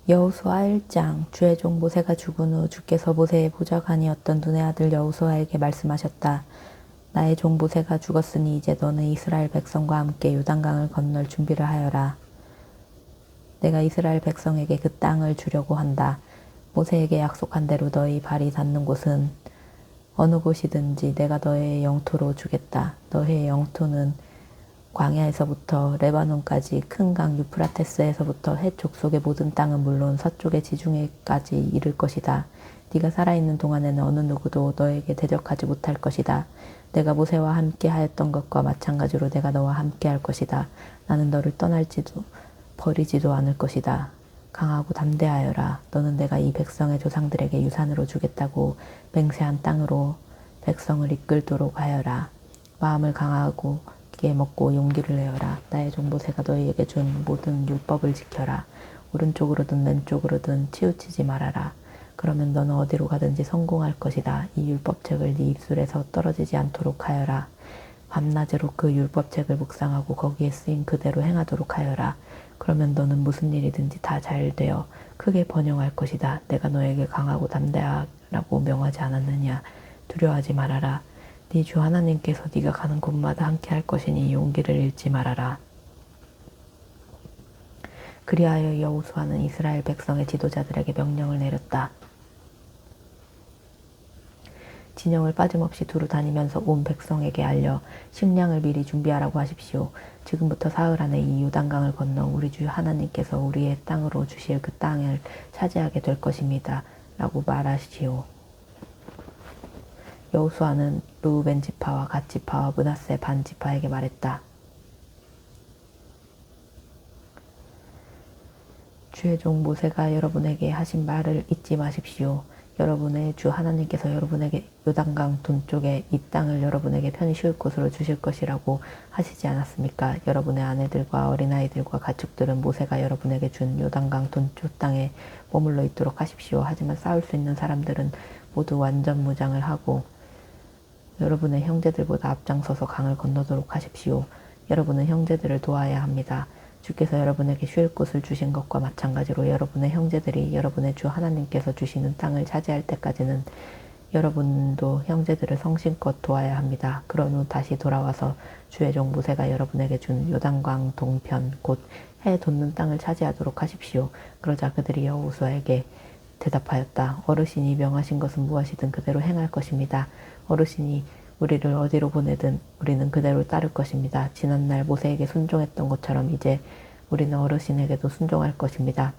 여호수아 1장. 주의 종 모세가 죽은 후 주께서 모세의 보좌관이었던 눈의 아들 여호수아에게 말씀하셨다. 나의 종 모세가 죽었으니 이제 너는 이스라엘 백성과 함께 요단강을 건널 준비를 하여라. 내가 이스라엘 백성에게 그 땅을 주려고 한다. 모세에게 약속한 대로 너희 발이 닿는 곳은 어느 곳이든지 내가 너의 영토로 주겠다. 너의 영토는 광야에서부터 레바논까지 큰 강 유프라테스에서부터 해 족속의 모든 땅은 물론 서쪽의 지중해까지 이를 것이다. 네가 살아있는 동안에는 어느 누구도 너에게 대적하지 못할 것이다. 내가 모세와 함께 하였던 것과 마찬가지로 내가 너와 함께 할 것이다. 나는 너를 떠날지도 버리지도 않을 것이다. 강하고 담대하여라. 너는 내가 이 백성의 조상들에게 유산으로 주겠다고 맹세한 땅으로 백성을 이끌도록 하여라. 마음을 강하고 먹고 용기를 내어라. 나의 종 모세가 너희에게 준 모든 율법을 지켜라. 오른쪽으로든 왼쪽으로든 치우치지 말아라. 그러면 너는 어디로 가든지 성공할 것이다. 이 율법책을 네 입술에서 떨어지지 않도록 하여라. 밤낮으로 그 율법책을 묵상하고 거기에 쓰인 그대로 행하도록 하여라. 그러면 너는 무슨 일이든지 다 잘 되어 크게 번영할 것이다. 내가 너에게 강하고 담대하라고 명하지 않았느냐. 두려워하지 말아라. 네 주 하나님께서 네가 가는 곳마다 함께 할 것이니 용기를 잃지 말아라. 그리하여 여호수아는 이스라엘 백성의 지도자들에게 명령을 내렸다. 진영을 빠짐없이 두루 다니면서 온 백성에게 알려 식량을 미리 준비하라고 하십시오. 지금부터 사흘 안에 이 요단강을 건너 우리 주 하나님께서 우리의 땅으로 주실 그 땅을 차지하게 될 것입니다. 라고 말하시오. 여호수아는 르우벤 지파와 갓 지파와 므낫세 반 지파에게 말했다. 주의 종 모세가 여러분에게 하신 말을 잊지 마십시오. 여러분의 주 하나님께서 여러분에게 요단강 동쪽에 이 땅을 여러분에게 편히 쉬울 곳으로 주실 것이라고 하시지 않았습니까? 여러분의 아내들과 어린아이들과 가축들은 모세가 여러분에게 준 요단강 동쪽 땅에 머물러 있도록 하십시오. 하지만 싸울 수 있는 사람들은 모두 완전 무장을 하고 여러분의 형제들보다 앞장서서 강을 건너도록 하십시오. 여러분은 형제들을 도와야 합니다. 주께서 여러분에게 쉴 곳을 주신 것과 마찬가지로 여러분의 형제들이 여러분의 주 하나님께서 주시는 땅을 차지할 때까지는 여러분도 형제들을 성심껏 도와야 합니다. 그런 후 다시 돌아와서 주의 종 모세가 여러분에게 준 요단강 동편 곧 해 돋는 땅을 차지하도록 하십시오. 그러자 그들이 여호수아에게 대답하였다. 어르신이 명하신 것은 무엇이든 그대로 행할 것입니다. 어르신이 우리를 어디로 보내든 우리는 그대로 따를 것입니다. 지난날 모세에게 순종했던 것처럼 이제 우리는 어르신에게도 순종할 것입니다.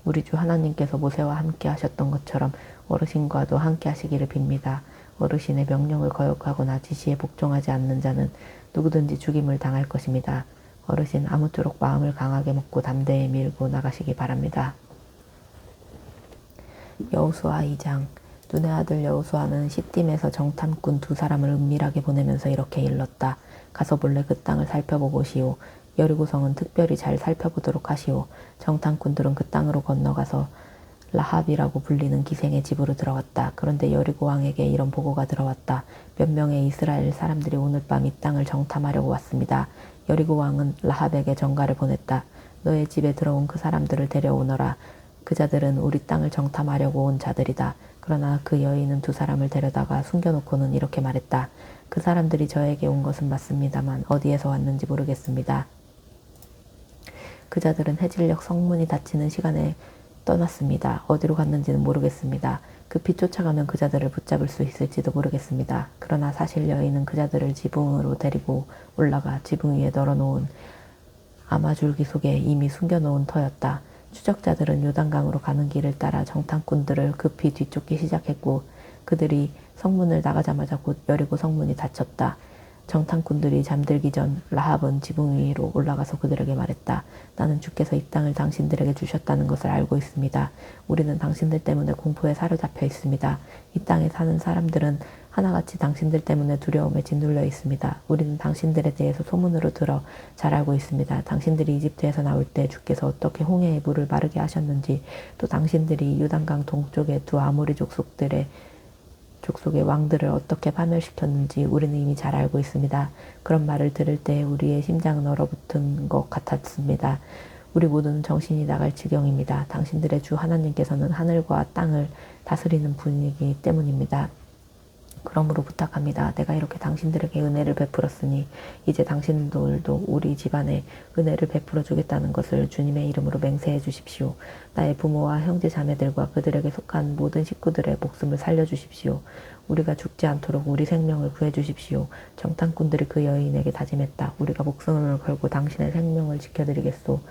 우리 주 하나님께서 모세와 함께 하셨던 것처럼 어르신과도 함께 하시기를 빕니다. 어르신의 명령을 거역하거나 지시에 복종하지 않는 자는 누구든지 죽임을 당할 것입니다. 어르신 아무쪼록 마음을 강하게 먹고 담대히 밀고 나가시기 바랍니다. 여호수아 2장. 눈의 아들 여호수아는 시딤에서 정탐꾼 2사람을 은밀하게 보내면서 이렇게 일렀다. 가서 몰래 그 땅을 살펴보고 오시오. 여리고성은 특별히 잘 살펴보도록 하시오. 정탐꾼들은 그 땅으로 건너가서 라합이라고 불리는 기생의 집으로 들어갔다. 그런데 여리고 왕에게 이런 보고가 들어왔다. 몇 명의 이스라엘 사람들이 오늘 밤 이 땅을 정탐하려고 왔습니다. 여리고 왕은 라합에게 전가를 보냈다. 너의 집에 들어온 그 사람들을 데려오너라. 그 자들은 우리 땅을 정탐하려고 온 자들이다. 그러나 그 여인은 2사람을 데려다가 숨겨놓고는 이렇게 말했다. 그 사람들이 저에게 온 것은 맞습니다만 어디에서 왔는지 모르겠습니다. 그 자들은 해질녘 성문이 닫히는 시간에 떠났습니다. 어디로 갔는지는 모르겠습니다. 급히 쫓아가면 그 자들을 붙잡을 수 있을지도 모르겠습니다. 그러나 사실 여인은 그 자들을 지붕으로 데리고 올라가 지붕 위에 널어놓은 아마줄기 속에 이미 숨겨놓은 터였다. 추적자들은 요단강으로 가는 길을 따라 정탐꾼들을 급히 뒤쫓기 시작했고 그들이 성문을 나가자마자 곧 여리고 성문이 닫혔다. 정탐꾼들이 잠들기 전 라합은 지붕 위로 올라가서 그들에게 말했다. 나는 주께서 이 땅을 당신들에게 주셨다는 것을 알고 있습니다. 우리는 당신들 때문에 공포에 사로잡혀 있습니다. 이 땅에 사는 사람들은 하나같이 당신들 때문에 두려움에 짓눌려 있습니다. 우리는 당신들에 대해서 소문으로 들어 잘 알고 있습니다. 당신들이 이집트에서 나올 때 주께서 어떻게 홍해의 물을 마르게 하셨는지 또 당신들이 요단강 동쪽의 2 아모리 족속의 왕들을 어떻게 파멸시켰는지 우리는 이미 잘 알고 있습니다. 그런 말을 들을 때 우리의 심장은 얼어붙은 것 같았습니다. 우리 모두는 정신이 나갈 지경입니다. 당신들의 주 하나님께서는 하늘과 땅을 다스리는 분이기 때문입니다. 그러므로 부탁합니다. 내가 이렇게 당신들에게 은혜를 베풀었으니 이제 당신들도 우리 집안에 은혜를 베풀어 주겠다는 것을 주님의 이름으로 맹세해 주십시오. 나의 부모와 형제 자매들과 그들에게 속한 모든 식구들의 목숨을 살려주십시오. 우리가 죽지 않도록 우리 생명을 구해주십시오. 정탐꾼들이 그 여인에게 다짐했다. 우리가 목숨을 걸고 당신의 생명을 지켜드리겠소.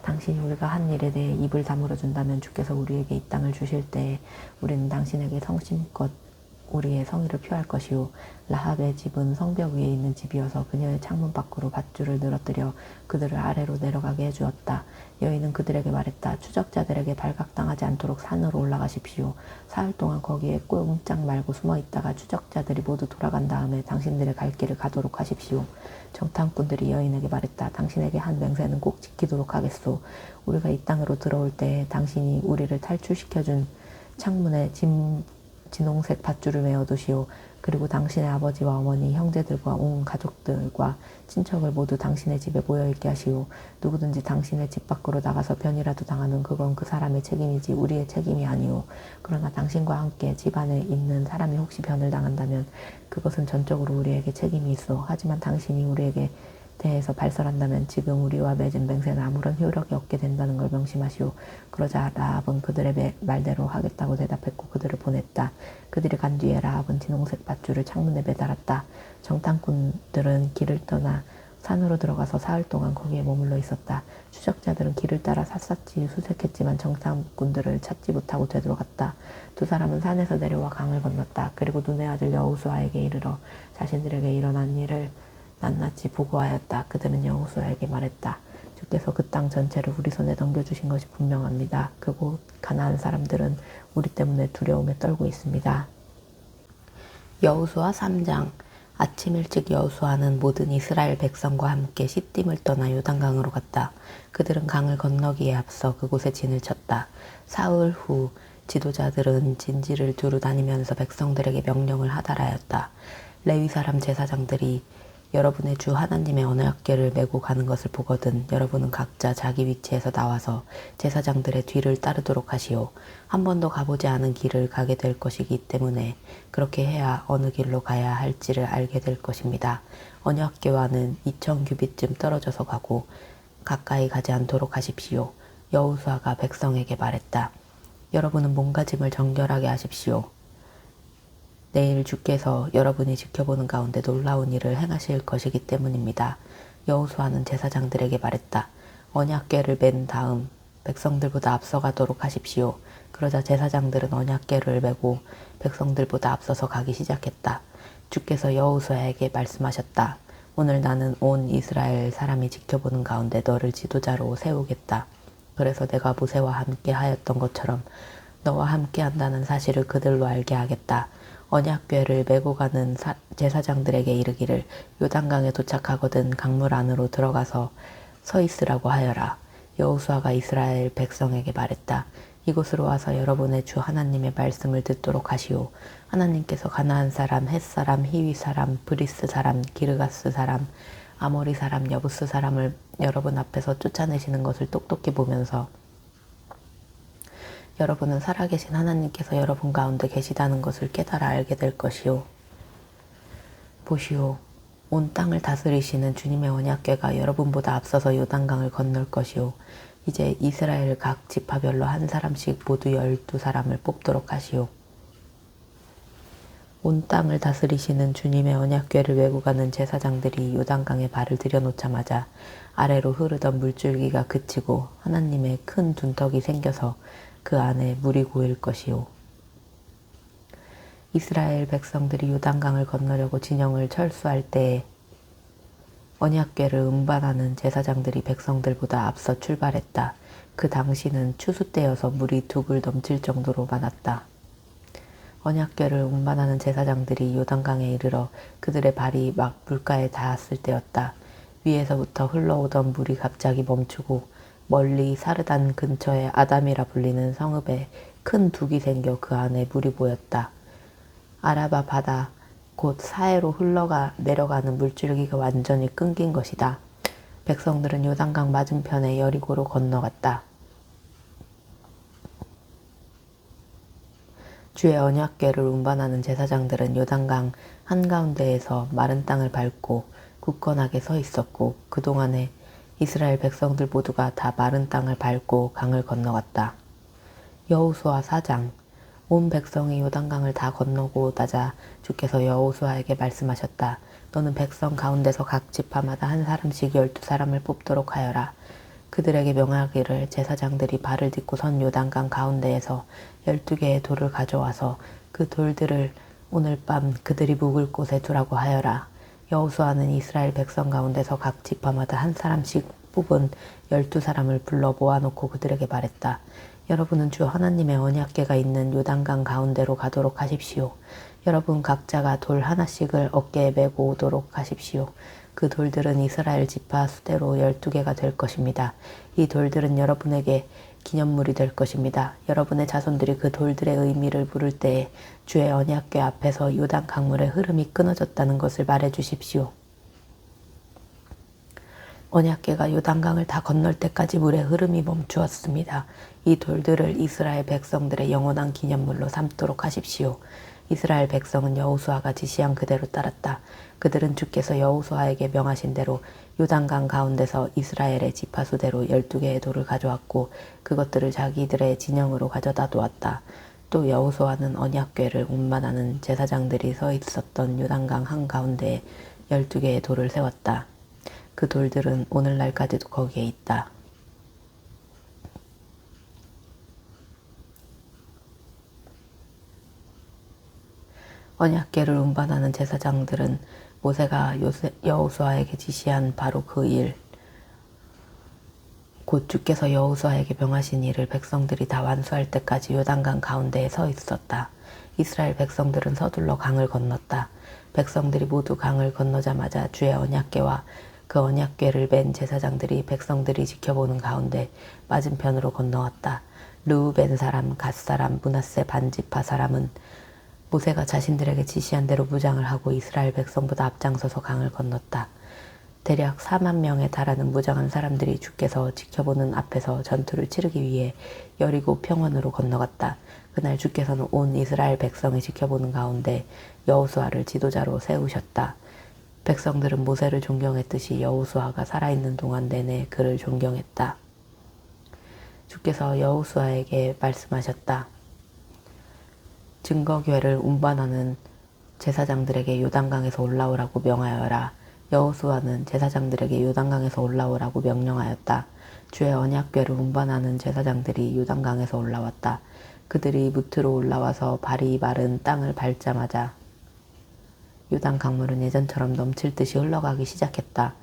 당신이 우리가 한 일에 대해 입을 다물어 준다면 주께서 우리에게 이 땅을 주실 때에 우리는 당신에게 성심껏 우리의 성의를 표할 것이요. 라합의 집은 성벽 위에 있는 집이어서 그녀의 창문 밖으로 밧줄을 늘어뜨려 그들을 아래로 내려가게 해주었다. 여인은 그들에게 말했다. 추적자들에게 발각당하지 않도록 산으로 올라가십시오. 사흘 동안 거기에 꼼짝 말고 숨어 있다가 추적자들이 모두 돌아간 다음에 당신들의 갈 길을 가도록 하십시오. 정탐꾼들이 여인에게 말했다. 당신에게 한 맹세는 꼭 지키도록 하겠소. 우리가 이 땅으로 들어올 때 당신이 우리를 탈출시켜준 창문에 진홍색 밧줄을 메어두시오. 그리고 당신의 아버지와 어머니, 형제들과 온 가족들과 친척을 모두 당신의 집에 모여있게 하시오. 누구든지 당신의 집 밖으로 나가서 변이라도 당하면 그건 그 사람의 책임이지 우리의 책임이 아니오. 그러나 당신과 함께 집 안에 있는 사람이 혹시 변을 당한다면 그것은 전적으로 우리에게 책임이 있어. 하지만 당신이 우리에게 대해서 발설한다면 지금 우리와 맺은 맹세는 아무런 효력이 없게 된다는 걸 명심하시오. 그러자 라합은 그들의 말대로 하겠다고 대답했고 그들을 보냈다. 그들이 간 뒤에 라합은 진홍색 밧줄을 창문에 매달았다. 정탐꾼들은 길을 떠나 산으로 들어가서 사흘 동안 거기에 머물러 있었다. 추적자들은 길을 따라 샅샅이 수색했지만 정탐꾼들을 찾지 못하고 되돌아갔다. 두 사람은 산에서 내려와 강을 건넜다. 그리고 눈의 아들 여호수아에게 이르러 자신들에게 일어난 일을 낱낱이 보고하였다. 그들은 여호수아에게 말했다. 주께서 그 땅 전체를 우리 손에 넘겨주신 것이 분명합니다. 그곳 가나안 사람들은 우리 때문에 두려움에 떨고 있습니다. 여호수아 3장. 아침 일찍 여호수아는 모든 이스라엘 백성과 함께 시딤을 떠나 요단강으로 갔다. 그들은 강을 건너기에 앞서 그곳에 진을 쳤다. 사흘 후 지도자들은 진지를 두루 다니면서 백성들에게 명령을 하달하였다. 레위 사람 제사장들이 여러분의 주 하나님의 언약궤를 메고 가는 것을 보거든 여러분은 각자 자기 위치에서 나와서 제사장들의 뒤를 따르도록 하시오. 한 번도 가보지 않은 길을 가게 될 것이기 때문에 그렇게 해야 어느 길로 가야 할지를 알게 될 것입니다. 언약궤와는 2000규빗쯤 떨어져서 가고 가까이 가지 않도록 하십시오. 여호수아가 백성에게 말했다. 여러분은 몸가짐을 정결하게 하십시오. 내일 주께서 여러분이 지켜보는 가운데 놀라운 일을 행하실 것이기 때문입니다. 여호수아는 제사장들에게 말했다. 언약궤를 맨 다음 백성들보다 앞서가도록 하십시오. 그러자 제사장들은 언약궤를 메고 백성들보다 앞서서 가기 시작했다. 주께서 여호수아에게 말씀하셨다. 오늘 나는 온 이스라엘 사람이 지켜보는 가운데 너를 지도자로 세우겠다. 그래서 내가 모세와 함께 하였던 것처럼 너와 함께 한다는 사실을 그들로 알게 하겠다. 언약궤를 메고 가는 제사장들에게 이르기를 요단강에 도착하거든 강물 안으로 들어가서 서 있으라고 하여라. 여호수아가 이스라엘 백성에게 말했다. 이곳으로 와서 여러분의 주 하나님의 말씀을 듣도록 하시오. 하나님께서 가나안 사람, 헷 사람, 히위 사람, 브리스 사람, 기르가스 사람, 아모리 사람, 여부스 사람을 여러분 앞에서 쫓아내시는 것을 똑똑히 보면서 여러분은 살아계신 하나님께서 여러분 가운데 계시다는 것을 깨달아 알게 될 것이요. 보시오. 온 땅을 다스리시는 주님의 언약궤가 여러분보다 앞서서 요단강을 건널 것이요. 이제 이스라엘 각 지파별로 한 사람씩 모두 12사람을 뽑도록 하시오. 온 땅을 다스리시는 주님의 언약궤를 메고 가는 제사장들이 요단강에 발을 들여놓자마자 아래로 흐르던 물줄기가 그치고 하나님의 큰 둔턱이 생겨서 그 안에 물이 고일 것이요. 이스라엘 백성들이 요단강을 건너려고 진영을 철수할 때에 언약궤를 운반하는 제사장들이 백성들보다 앞서 출발했다. 그 당시는 추수 때여서 물이 둑을 넘칠 정도로 많았다. 언약궤를 운반하는 제사장들이 요단강에 이르러 그들의 발이 막 물가에 닿았을 때였다. 위에서부터 흘러오던 물이 갑자기 멈추고 멀리 사르단 근처의 아담이라 불리는 성읍에 큰 둑이 생겨 그 안에 물이 보였다. 아라바 바다 곧 사해로 흘러가 내려가는 물줄기가 완전히 끊긴 것이다. 백성들은 요단강 맞은편의 여리고로 건너갔다. 주의 언약궤를 운반하는 제사장들은 요단강 한가운데에서 마른 땅을 밟고 굳건하게 서 있었고 그동안에 이스라엘 백성들 모두가 다 마른 땅을 밟고 강을 건너갔다. 여호수아 4장. 온 백성이 요단강을 다 건너고 나자 주께서 여호수아에게 말씀하셨다. 너는 백성 가운데서 각 지파마다 한 사람씩 12사람을 뽑도록 하여라. 그들에게 명하기를 제사장들이 발을 딛고 선 요단강 가운데에서 12개의 돌을 가져와서 그 돌들을 오늘 밤 그들이 묵을 곳에 두라고 하여라. 여호수아는 이스라엘 백성 가운데서 각 지파마다 한 사람씩 뽑은 12사람을 불러 모아놓고 그들에게 말했다. 여러분은 주 하나님의 언약궤가 있는 요단강 가운데로 가도록 하십시오. 여러분 각자가 돌 하나씩을 어깨에 메고 오도록 하십시오. 그 돌들은 이스라엘 지파 수대로 12개가 될 것입니다. 이 돌들은 여러분에게 기념물이 될 것입니다. 여러분의 자손들이 그 돌들의 의미를 물을 때에 주의 언약궤 앞에서 요단 강물의 흐름이 끊어졌다는 것을 말해 주십시오. 언약궤가 요단강을 다 건널 때까지 물의 흐름이 멈추었습니다. 이 돌들을 이스라엘 백성들의 영원한 기념물로 삼도록 하십시오. 이스라엘 백성은 여호수아가 지시한 그대로 따랐다. 그들은 주께서 여호수아에게 명하신 대로 요단강 가운데서 이스라엘의 지파수대로 12개의 돌을 가져왔고 그것들을 자기들의 진영으로 가져다 두었다. 또 여호수아는 언약궤를 운반하는 제사장들이 서 있었던 요단강 한가운데에 12개의 돌을 세웠다. 그 돌들은 오늘날까지도 거기에 있다. 언약궤를 운반하는 제사장들은 모세가 여호수아에게 지시한 바로 그 일, 곧 주께서 여호수아에게 명하신 일을 백성들이 다 완수할 때까지 요단강 가운데에 서 있었다. 이스라엘 백성들은 서둘러 강을 건넜다. 백성들이 모두 강을 건너자마자 주의 언약궤와 그 언약궤를 맨 제사장들이 백성들이 지켜보는 가운데 맞은편으로 건너왔다. 르우벤 사람, 갓 사람, 므낫세 반지파 사람은 모세가 자신들에게 지시한 대로 무장을 하고 이스라엘 백성보다 앞장서서 강을 건넜다. 대략 4만 명에 달하는 무장한 사람들이 주께서 지켜보는 앞에서 전투를 치르기 위해 여리고 평원으로 건너갔다. 그날 주께서는 온 이스라엘 백성이 지켜보는 가운데 여호수아를 지도자로 세우셨다. 백성들은 모세를 존경했듯이 여호수아가 살아있는 동안 내내 그를 존경했다. 주께서 여호수아에게 말씀하셨다. 증거궤를 운반하는 제사장들에게 요단강에서 올라오라고 명하여라. 여호수아는 제사장들에게 요단강에서 올라오라고 명령하였다. 주의 언약궤를 운반하는 제사장들이 요단강에서 올라왔다. 그들이 무트로 올라와서 발이 마른 땅을 밟자마자 요단 강물은 예전처럼 넘칠 듯이 흘러가기 시작했다.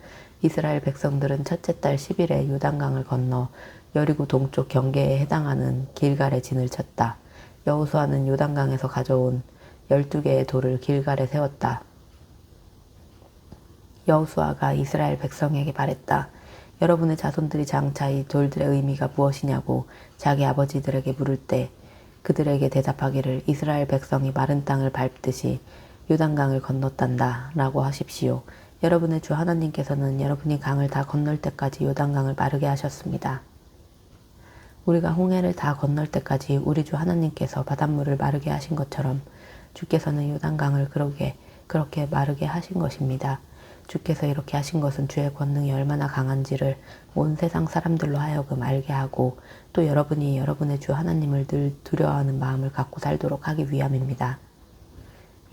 이스라엘 백성들은 첫째 달 10일에 요단강을 건너 여리고 동쪽 경계에 해당하는 길갈에 진을 쳤다. 여호수아는 요단강에서 가져온 12개의 돌을 길갈에 세웠다. 여호수아가 이스라엘 백성에게 말했다. 여러분의 자손들이 장차 이 돌들의 의미가 무엇이냐고 자기 아버지들에게 물을 때 그들에게 대답하기를 이스라엘 백성이 마른 땅을 밟듯이 요단강을 건넜단다 라고 하십시오. 여러분의 주 하나님께서는 여러분이 강을 다 건널 때까지 요단강을 마르게 하셨습니다. 우리가 홍해를 다 건널 때까지 우리 주 하나님께서 바닷물을 마르게 하신 것처럼 주께서는 요단강을 그렇게 마르게 하신 것입니다. 주께서 이렇게 하신 것은 주의 권능이 얼마나 강한지를 온 세상 사람들로 하여금 알게 하고 또 여러분이 여러분의 주 하나님을 늘 두려워하는 마음을 갖고 살도록 하기 위함입니다.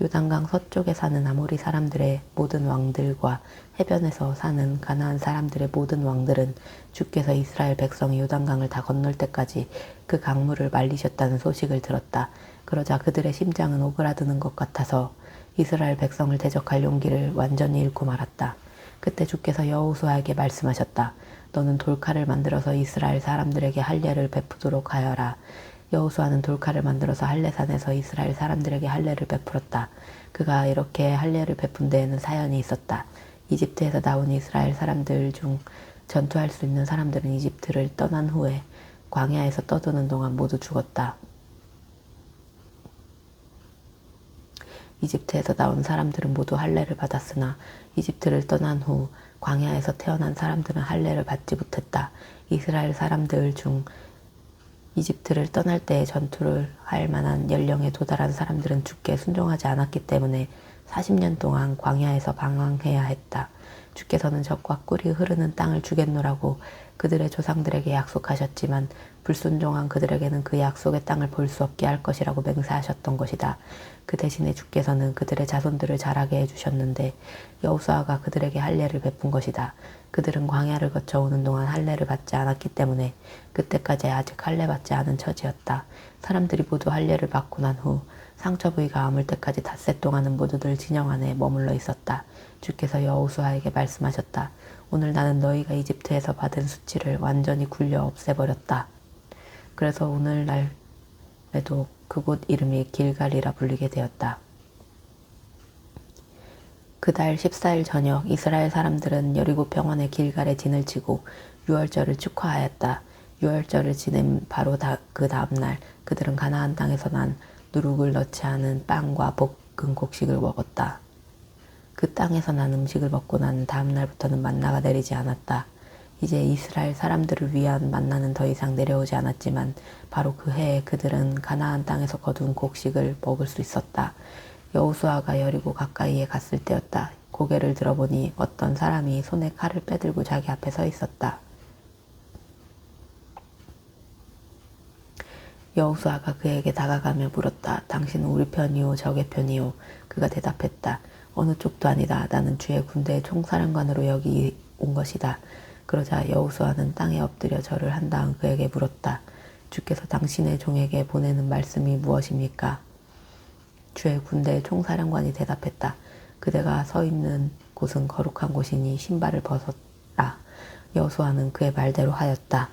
요단강 서쪽에 사는 아모리 사람들의 모든 왕들과 해변에서 사는 가나안 사람들의 모든 왕들은 주께서 이스라엘 백성이 요단강을 다 건널 때까지 그 강물을 말리셨다는 소식을 들었다. 그러자 그들의 심장은 오그라드는 것 같아서 이스라엘 백성을 대적할 용기를 완전히 잃고 말았다. 그때 주께서 여호수아에게 말씀하셨다. 너는 돌칼을 만들어서 이스라엘 사람들에게 할례를 베푸도록 하여라. 여호수아는 돌칼을 만들어서 할례산에서 이스라엘 사람들에게 할례를 베풀었다. 그가 이렇게 할례를 베푼 데에는 사연이 있었다. 이집트에서 나온 이스라엘 사람들 중 전투할 수 있는 사람들은 이집트를 떠난 후에 광야에서 떠도는 동안 모두 죽었다. 이집트에서 나온 사람들은 모두 할례를 받았으나 이집트를 떠난 후 광야에서 태어난 사람들은 할례를 받지 못했다. 이스라엘 사람들 중 이집트를 떠날 때에 전투를 할 만한 연령에 도달한 사람들은 주께 순종하지 않았기 때문에 40년 동안 광야에서 방황해야 했다. 주께서는 적과 꿀이 흐르는 땅을 주겠노라고 그들의 조상들에게 약속하셨지만 불순종한 그들에게는 그 약속의 땅을 볼 수 없게 할 것이라고 맹세하셨던 것이다. 그 대신에 주께서는 그들의 자손들을 자라게 해주셨는데 여호수아가 그들에게 할례를 베푼 것이다. 그들은 광야를 거쳐 오는 동안 할례를 받지 않았기 때문에 그때까지 아직 할례 받지 않은 처지였다. 사람들이 모두 할례를 받고 난 후 상처 부위가 아물 때까지 닷새 동안은 모두들 진영 안에 머물러 있었다. 주께서 여호수아에게 말씀하셨다. 오늘 나는 너희가 이집트에서 받은 수치를 완전히 굴려 없애버렸다. 그래서 오늘날에도 그곳 이름이 길갈이라 불리게 되었다. 그달 14일 저녁 이스라엘 사람들은 여리고 평원의 길갈에 진을 치고 유월절을 축하하였다. 유월절을 지낸 바로 그 다음날 그들은 가나안 땅에서 난 누룩을 넣지 않은 빵과 볶은 곡식을 먹었다. 그 땅에서 난 음식을 먹고 난 다음날부터는 만나가 내리지 않았다. 이제 이스라엘 사람들을 위한 만나는 더 이상 내려오지 않았지만 바로 그 해에 그들은 가나안 땅에서 거둔 곡식을 먹을 수 있었다. 여호수아가 여리고 가까이에 갔을 때였다. 고개를 들어보니 어떤 사람이 손에 칼을 빼들고 자기 앞에 서 있었다. 여호수아가 그에게 다가가며 물었다. 당신은 우리 편이요 적의 편이요? 그가 대답했다. 어느 쪽도 아니다. 나는 주의 군대의 총사령관으로 여기 온 것이다. 그러자 여호수아는 땅에 엎드려 절을 한 다음 그에게 물었다. 주께서 당신의 종에게 보내는 말씀이 무엇입니까? 주의 군대의 총사령관이 대답했다. 그대가 서 있는 곳은 거룩한 곳이니 신발을 벗어라. 여호수아는 그의 말대로 하였다.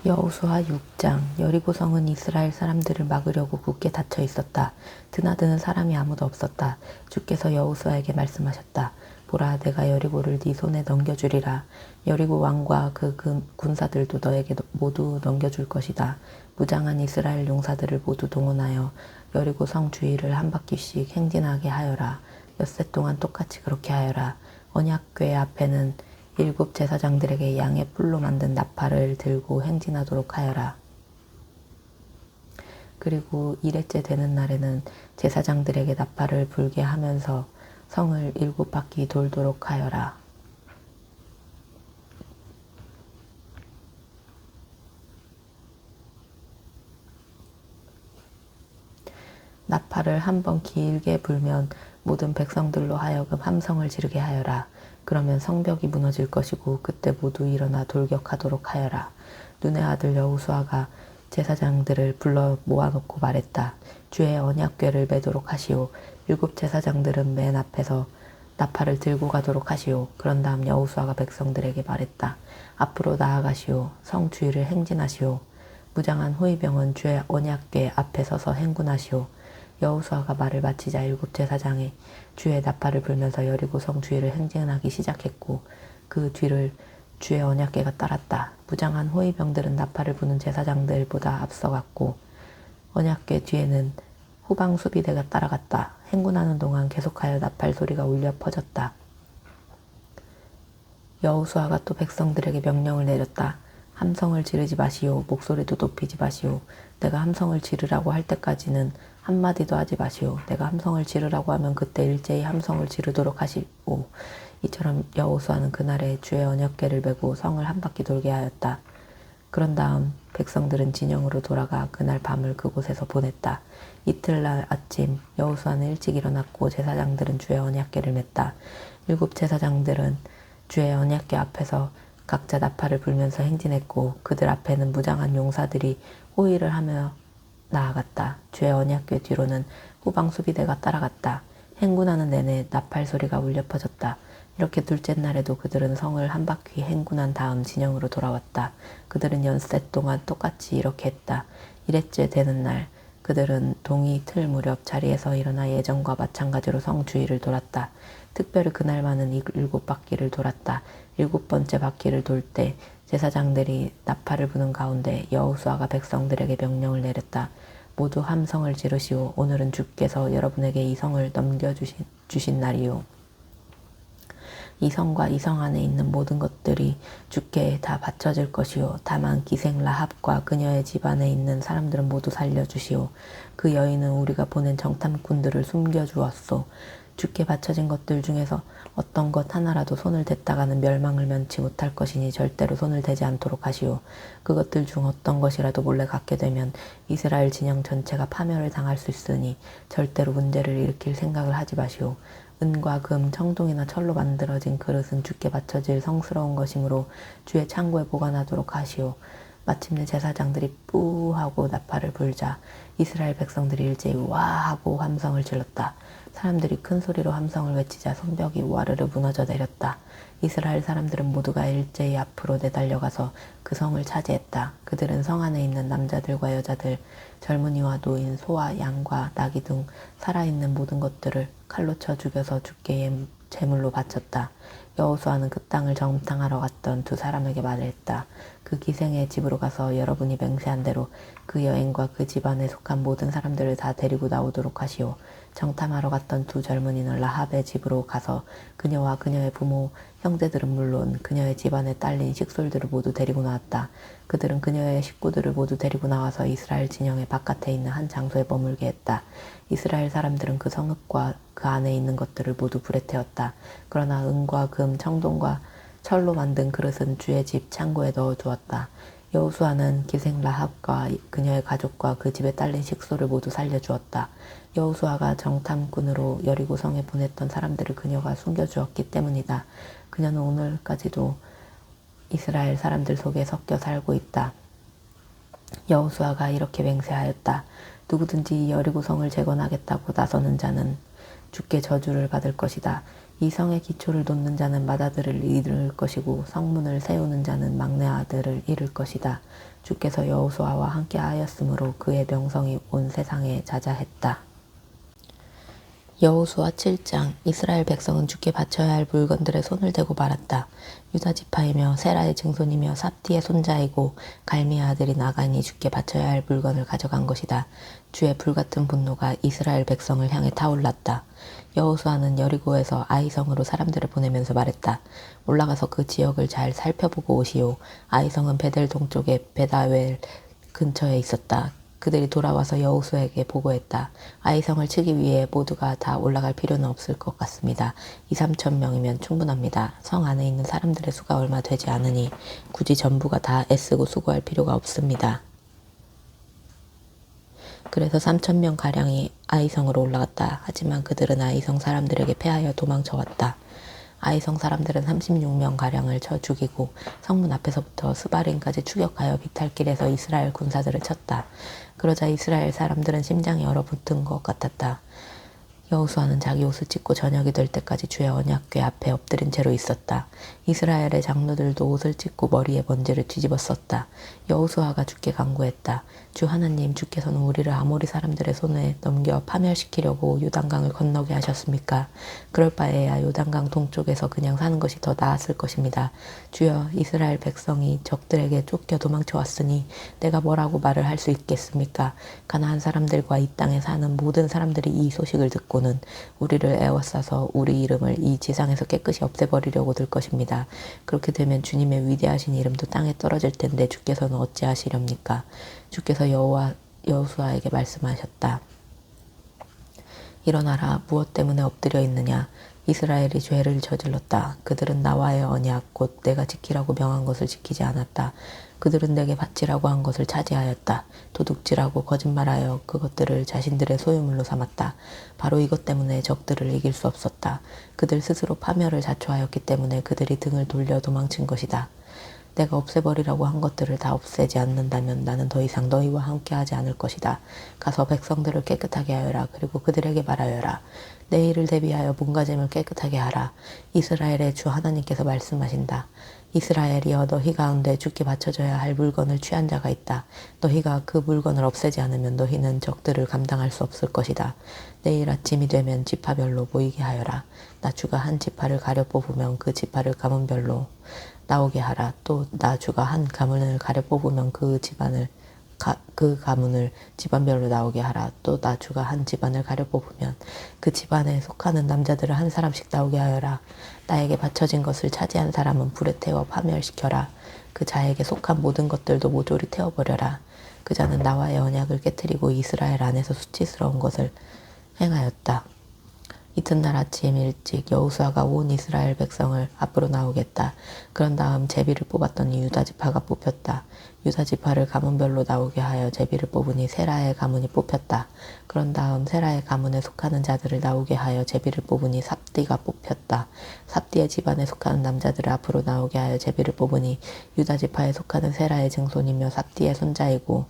여호수아 6장. 여리고성은 이스라엘 사람들을 막으려고 굳게 닫혀 있었다. 드나드는 사람이 아무도 없었다. 주께서 여호수아에게 말씀하셨다. 보라, 내가 여리고를 네 손에 넘겨주리라. 여리고 왕과 그 군사들도 너에게 모두 넘겨줄 것이다. 무장한 이스라엘 용사들을 모두 동원하여 여리고 성 주위를 한 바퀴씩 행진하게 하여라. 엿새 동안 똑같이 그렇게 하여라. 언약궤 앞에는 7 제사장들에게 양의 뿔로 만든 나팔을 들고 행진하도록 하여라. 그리고 1회째 되는 날에는 제사장들에게 나팔을 불게 하면서 성을 7바퀴 돌도록 하여라. 나팔을 한 번 길게 불면 모든 백성들로 하여금 함성을 지르게 하여라. 그러면 성벽이 무너질 것이고 그때 모두 일어나 돌격하도록 하여라. 눈의 아들 여호수아가 제사장들을 불러 모아놓고 말했다. 주의 언약궤를 매도록 하시오. 7 제사장들은 맨 앞에서 나팔을 들고 가도록 하시오. 그런 다음 여호수아가 백성들에게 말했다. 앞으로 나아가시오. 성 주위를 행진하시오. 무장한 호위병은 주의 언약궤 앞에 서서 행군하시오. 여호수아가 말을 마치자 7 제사장이 주의 나팔을 불면서 여리고 성 주위를 행진하기 시작했고 그 뒤를 주의 언약궤가 따랐다. 무장한 호위병들은 나팔을 부는 제사장들보다 앞서갔고 언약궤 뒤에는 후방 수비대가 따라갔다. 행군하는 동안 계속하여 나팔 소리가 울려 퍼졌다. 여호수아가 또 백성들에게 명령을 내렸다. 함성을 지르지 마시오. 목소리도 높이지 마시오. 내가 함성을 지르라고 할 때까지는 한마디도 하지 마시오. 내가 함성을 지르라고 하면 그때 일제히 함성을 지르도록 하시오. 이처럼 여호수아는 그날에 주의 언약궤를 메고 성을 한 바퀴 돌게 하였다. 그런 다음 백성들은 진영으로 돌아가 그날 밤을 그곳에서 보냈다. 이틀날 아침 여호수아는 일찍 일어났고 제사장들은 주의 언약궤를 맸다. 7 제사장들은 주의 언약궤 앞에서 각자 나팔을 불면서 행진했고 그들 앞에는 무장한 용사들이 호위를 하며 나아갔다. 주의 언약궤 뒤로는 후방 수비대가 따라갔다. 행군하는 내내 나팔 소리가 울려 퍼졌다. 이렇게 둘째 날에도 그들은 성을 한 바퀴 행군한 다음 진영으로 돌아왔다. 그들은 연세 동안 똑같이 이렇게 했다. 1회째 되는 날 그들은 동이 틀 무렵 자리에서 일어나 예전과 마찬가지로 성 주위를 돌았다. 특별히 그날만은 7 바퀴를 돌았다. 7번째 바퀴를 돌 때 제사장들이 나팔을 부는 가운데 여호수아가 백성들에게 명령을 내렸다. 모두 함성을 지르시오. 오늘은 주께서 여러분에게 이 성을 넘겨주신 날이오. 이 성과 이 성 안에 있는 모든 것들이 주께 다 바쳐질 것이요 다만 기생 라합과 그녀의 집안에 있는 사람들은 모두 살려주시오. 그 여인은 우리가 보낸 정탐꾼들을 숨겨주었소. 주께 바쳐진 것들 중에서 어떤 것 하나라도 손을 댔다가는 멸망을 면치 못할 것이니 절대로 손을 대지 않도록 하시오. 그것들 중 어떤 것이라도 몰래 갖게 되면 이스라엘 진영 전체가 파멸을 당할 수 있으니 절대로 문제를 일으킬 생각을 하지 마시오. 은과 금, 청동이나 철로 만들어진 그릇은 주께 바쳐질 성스러운 것이므로 주의 창고에 보관하도록 하시오. 마침내 제사장들이 뿌하고 나팔을 불자 이스라엘 백성들이 일제히 와 하고 함성을 질렀다. 사람들이 큰 소리로 함성을 외치자 성벽이 와르르 무너져 내렸다. 이스라엘 사람들은 모두가 일제히 앞으로 내달려가서 그 성을 차지했다. 그들은 성 안에 있는 남자들과 여자들, 젊은이와 노인, 소와 양과 나귀 등 살아있는 모든 것들을 칼로 쳐 죽여서 주께 제물로 바쳤다. 여호수아는 그 땅을 정탐하러 갔던 두 사람에게 말했다. 그 기생의 집으로 가서 여러분이 맹세한 대로 그 여인과 그 집안에 속한 모든 사람들을 다 데리고 나오도록 하시오. 정탐하러 갔던 두 젊은이는 라합의 집으로 가서 그녀와 그녀의 부모, 형제들은 물론 그녀의 집안에 딸린 식솔들을 모두 데리고 나왔다. 그들은 그녀의 식구들을 모두 데리고 나와서 이스라엘 진영의 바깥에 있는 한 장소에 머물게 했다. 이스라엘 사람들은 그 성읍과 그 안에 있는 것들을 모두 불에 태웠다. 그러나 은과 금, 청동과 철로 만든 그릇은 주의 집 창고에 넣어두었다. 여호수아는 기생 라합과 그녀의 가족과 그 집에 딸린 식소를 모두 살려주었다. 여호수아가 정탐꾼으로 여리고 성에 보냈던 사람들을 그녀가 숨겨주었기 때문이다. 그녀는 오늘까지도 이스라엘 사람들 속에 섞여 살고 있다. 여호수아가 이렇게 맹세하였다. 누구든지 여리고 성을 재건하겠다고 나서는 자는 주께 저주를 받을 것이다. 이 성의 기초를 놓는 자는 맏아들을 잃을 것이고 성문을 세우는 자는 막내 아들을 잃을 것이다. 주께서 여호수아와 함께 하였으므로 그의 명성이 온 세상에 자자했다. 여호수아 7장. 이스라엘 백성은 주께 바쳐야 할 물건들에 손을 대고 말았다. 유다 지파이며 세라의 증손이며 삽디의 손자이고 갈미의 아들인 아간이 주께 바쳐야 할 물건을 가져간 것이다. 주의 불같은 분노가 이스라엘 백성을 향해 타올랐다. 여호수아는 여리고에서 아이성으로 사람들을 보내면서 말했다. 올라가서 그 지역을 잘 살펴보고 오시오. 아이성은 베델 동쪽의 베다웰 근처에 있었다. 그들이 돌아와서 여호수아에게 보고했다. 아이성을 치기 위해 모두가 다 올라갈 필요는 없을 것 같습니다. 2~3천 명이면 충분합니다. 성 안에 있는 사람들의 수가 얼마 되지 않으니 굳이 전부가 다 애쓰고 수고할 필요가 없습니다. 그래서 3,000명가량이 아이성으로 올라갔다. 하지만 그들은 아이성 사람들에게 패하여 도망쳐왔다. 아이성 사람들은 36명가량을 쳐 죽이고 성문 앞에서부터 스바림까지 추격하여 비탈길에서 이스라엘 군사들을 쳤다. 그러자 이스라엘 사람들은 심장이 얼어붙은 것 같았다. 여호수아는 자기 옷을 찢고 저녁이 될 때까지 주의 언약궤 앞에 엎드린 채로 있었다. 이스라엘의 장로들도 옷을 찢고 머리에 먼지를 뒤집어 썼다. 여호수아가 주께 간구했다. 주 하나님, 주께서는 우리를 아모리 사람들의 손에 넘겨 파멸시키려고 요단강을 건너게 하셨습니까? 그럴 바에야 요단강 동쪽에서 그냥 사는 것이 더 나았을 것입니다. 주여, 이스라엘 백성이 적들에게 쫓겨 도망쳐왔으니 내가 뭐라고 말을 할 수 있겠습니까? 가나안 사람들과 이 땅에 사는 모든 사람들이 이 소식을 듣고는 우리를 에워싸서 우리 이름을 이 지상에서 깨끗이 없애버리려고 들 것입니다. 그렇게 되면 주님의 위대하신 이름도 땅에 떨어질 텐데 주께서는 어찌하시렵니까? 주께서 여호수아에게 말씀하셨다. 일어나라. 무엇 때문에 엎드려 있느냐? 이스라엘이 죄를 저질렀다. 그들은 나와의 언약 곧 내가 지키라고 명한 것을 지키지 않았다. 그들은 내게 바치라고 한 것을 차지하였다. 도둑질하고 거짓말하여 그것들을 자신들의 소유물로 삼았다. 바로 이것 때문에 적들을 이길 수 없었다. 그들 스스로 파멸을 자초하였기 때문에 그들이 등을 돌려 도망친 것이다. 내가 없애버리라고 한 것들을 다 없애지 않는다면 나는 더 이상 너희와 함께하지 않을 것이다. 가서 백성들을 깨끗하게 하여라. 그리고 그들에게 말하여라. 내일을 대비하여 몸가짐을 깨끗하게 하라. 이스라엘의 주 하나님께서 말씀하신다. 이스라엘이여, 너희 가운데 주께 바쳐져야 할 물건을 취한 자가 있다. 너희가 그 물건을 없애지 않으면 너희는 적들을 감당할 수 없을 것이다. 내일 아침이 되면 지파별로 모이게 하여라. 나 주가 한 지파를 가려 뽑으면 그 지파를 가문별로 나오게 하라. 또 나 주가 한 가문을 가려 뽑으면 그 그 가문을 집안별로 나오게 하라. 또 나주가 한 집안을 가려 뽑으면 그 집안에 속하는 남자들을 한 사람씩 나오게 하여라. 나에게 바쳐진 것을 차지한 사람은 불에 태워 파멸시켜라. 그 자에게 속한 모든 것들도 모조리 태워버려라. 그 자는 나와의 언약을 깨뜨리고 이스라엘 안에서 수치스러운 것을 행하였다. 이튿날 아침 일찍 여호수아가 온 이스라엘 백성을 앞으로 나오겠다. 그런 다음 제비를 뽑았더니 유다 지파가 뽑혔다. 유다 지파를 가문별로 나오게 하여 제비를 뽑으니 세라의 가문이 뽑혔다. 그런 다음 세라의 가문에 속하는 자들을 나오게 하여 제비를 뽑으니 삽디가 뽑혔다. 삽디의 집안에 속하는 남자들을 앞으로 나오게 하여 제비를 뽑으니 유다 지파에 속하는 세라의 증손이며 삽디의 손자이고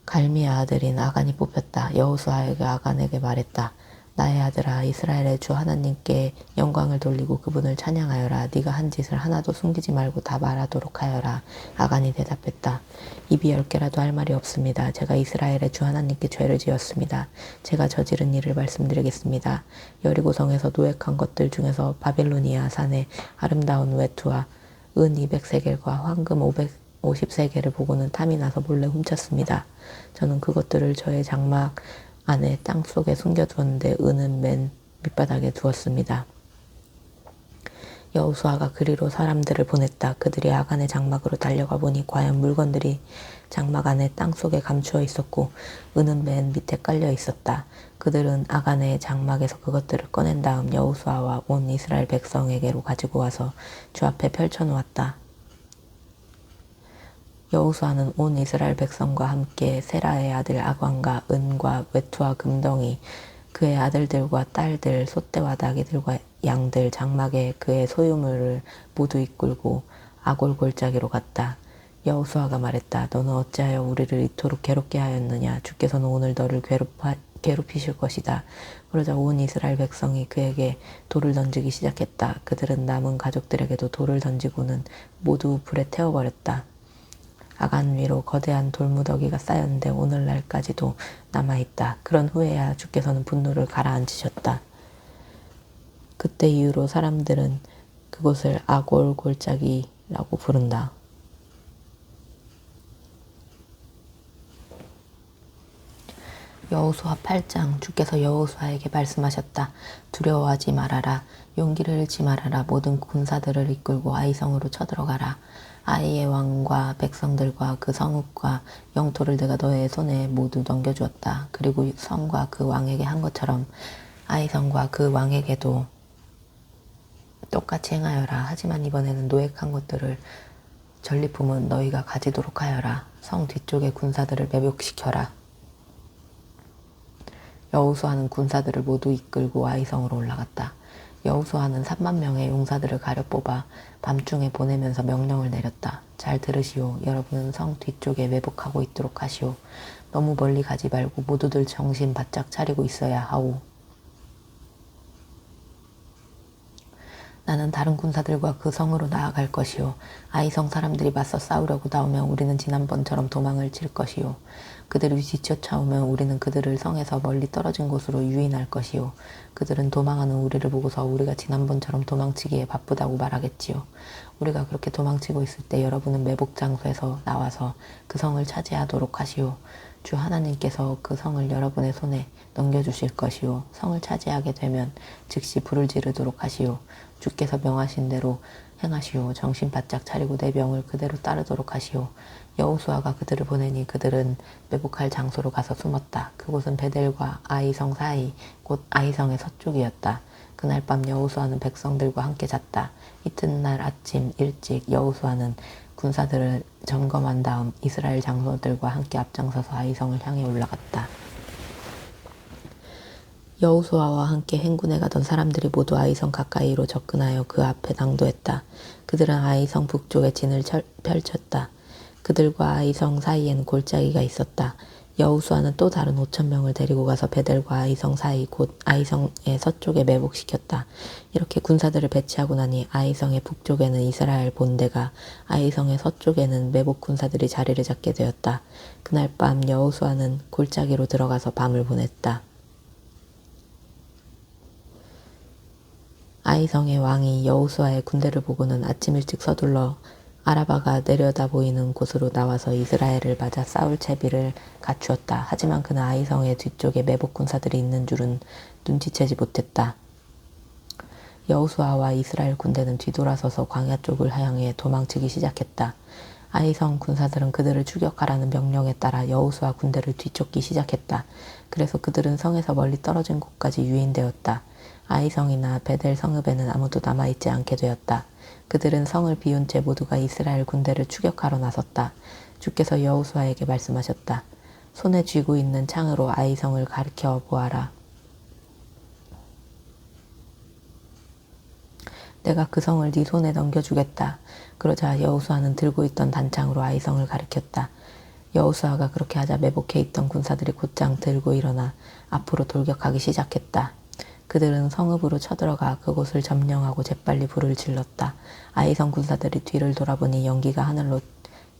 갈미의 아들인 아간이 뽑혔다. 여호수아가 아간에게 말했다. 나의 아들아, 이스라엘의 주 하나님께 영광을 돌리고 그분을 찬양하여라. 네가 한 짓을 하나도 숨기지 말고 다 말하도록 하여라. 아간이 대답했다. 입이 10개라도 할 말이 없습니다. 제가 이스라엘의 주 하나님께 죄를 지었습니다. 제가 저지른 일을 말씀드리겠습니다. 여리고성에서 노획한 것들 중에서 바빌로니아 산의 아름다운 외투와 은 200세겔과 황금 550세겔을 보고는 탐이 나서 몰래 훔쳤습니다. 저는 그것들을 저의 장막 안에 땅속에 숨겨두었는데 은은 맨 밑바닥에 두었습니다. 여호수아가 그리로 사람들을 보냈다. 그들이 아간의 장막으로 달려가 보니 과연 물건들이 장막 안에 땅속에 감추어 있었고 은은 맨 밑에 깔려 있었다. 그들은 아간의 장막에서 그것들을 꺼낸 다음 여호수아와 온 이스라엘 백성에게로 가지고 와서 주 앞에 펼쳐놓았다. 여호수아는 온 이스라엘 백성과 함께 세라의 아들 아간과 은과 외투와 금덩이, 그의 아들들과 딸들, 소떼와 나귀들과 양들, 장막에 그의 소유물을 모두 이끌고 아골 골짜기로 갔다. 여호수아가 말했다. 너는 어찌하여 우리를 이토록 괴롭게 하였느냐? 주께서는 오늘 너를 괴롭히실 것이다. 그러자 온 이스라엘 백성이 그에게 돌을 던지기 시작했다. 그들은 남은 가족들에게도 돌을 던지고는 모두 불에 태워버렸다. 아간 위로 거대한 돌무더기가 쌓였는데 오늘날까지도 남아있다. 그런 후에야 주께서는 분노를 가라앉히셨다. 그때 이후로 사람들은 그곳을 아골 골짜기라고 부른다. 여호수아 8장. 주께서 여호수아에게 말씀하셨다. 두려워하지 말아라. 용기를 잃지 말아라. 모든 군사들을 이끌고 아이성으로 쳐들어가라. 아이의 왕과 백성들과 그 성읍과 영토를 내가 너의 손에 모두 넘겨주었다. 그리고 성과 그 왕에게 한 것처럼 아이성과 그 왕에게도 똑같이 행하여라. 하지만 이번에는 노획한 것들을 전리품은 너희가 가지도록 하여라. 성 뒤쪽의 군사들을 매복시켜라. 여호수아는 군사들을 모두 이끌고 아이성으로 올라갔다. 여호수아는 3만 명의 용사들을 가려 뽑아 밤중에 보내면서 명령을 내렸다. 잘 들으시오. 여러분은 성 뒤쪽에 매복하고 있도록 하시오. 너무 멀리 가지 말고 모두들 정신 바짝 차리고 있어야 하오. 나는 다른 군사들과 그 성으로 나아갈 것이요. 아이성 사람들이 맞서 싸우려고 나오면 우리는 지난번처럼 도망을 칠 것이요. 그들이 뒤쫓아오면 우리는 그들을 성에서 멀리 떨어진 곳으로 유인할 것이요. 그들은 도망하는 우리를 보고서 우리가 지난번처럼 도망치기에 바쁘다고 말하겠지요. 우리가 그렇게 도망치고 있을 때 여러분은 매복 장소에서 나와서 그 성을 차지하도록 하시오. 주 하나님께서 그 성을 여러분의 손에 넘겨주실 것이요. 성을 차지하게 되면 즉시 불을 지르도록 하시오. 주께서 명하신 대로 행하시오. 정신 바짝 차리고 내 명을 그대로 따르도록 하시오. 여호수아가 그들을 보내니 그들은 매복할 장소로 가서 숨었다. 그곳은 베델과 아이성 사이, 곧 아이성의 서쪽이었다. 그날 밤 여호수아는 백성들과 함께 잤다. 이튿날 아침 일찍 여호수아는 군사들을 점검한 다음 이스라엘 장로들과 함께 앞장서서 아이성을 향해 올라갔다. 여호수아와 함께 행군에 가던 사람들이 모두 아이성 가까이로 접근하여 그 앞에 당도했다. 그들은 아이성 북쪽에 진을 펼쳤다. 그들과 아이성 사이에는 골짜기가 있었다. 여호수아는 또 다른 5,000명을 데리고 가서 베델과 아이성 사이 곧 아이성의 서쪽에 매복시켰다. 이렇게 군사들을 배치하고 나니 아이성의 북쪽에는 이스라엘 본대가, 아이성의 서쪽에는 매복 군사들이 자리를 잡게 되었다. 그날 밤 여호수아는 골짜기로 들어가서 밤을 보냈다. 아이성의 왕이 여호수아의 군대를 보고는 아침 일찍 서둘러 아라바가 내려다 보이는 곳으로 나와서 이스라엘을 맞아 싸울 채비를 갖추었다. 하지만 그는 아이성의 뒤쪽에 매복 군사들이 있는 줄은 눈치채지 못했다. 여호수아와 이스라엘 군대는 뒤돌아서서 광야 쪽을 향해 도망치기 시작했다. 아이성 군사들은 그들을 추격하라는 명령에 따라 여호수아 군대를 뒤쫓기 시작했다. 그래서 그들은 성에서 멀리 떨어진 곳까지 유인되었다. 아이성이나 베델 성읍에는 아무도 남아있지 않게 되었다. 그들은 성을 비운 채 모두가 이스라엘 군대를 추격하러 나섰다. 주께서 여호수아에게 말씀하셨다. 손에 쥐고 있는 창으로 아이성을 가리켜 보아라. 내가 그 성을 네 손에 넘겨주겠다. 그러자 여호수아는 들고 있던 단창으로 아이성을 가리켰다. 여호수아가 그렇게 하자 매복해 있던 군사들이 곧장 들고 일어나 앞으로 돌격하기 시작했다. 그들은 성읍으로 쳐들어가 그곳을 점령하고 재빨리 불을 질렀다. 아이성 군사들이 뒤를 돌아보니 연기가 하늘로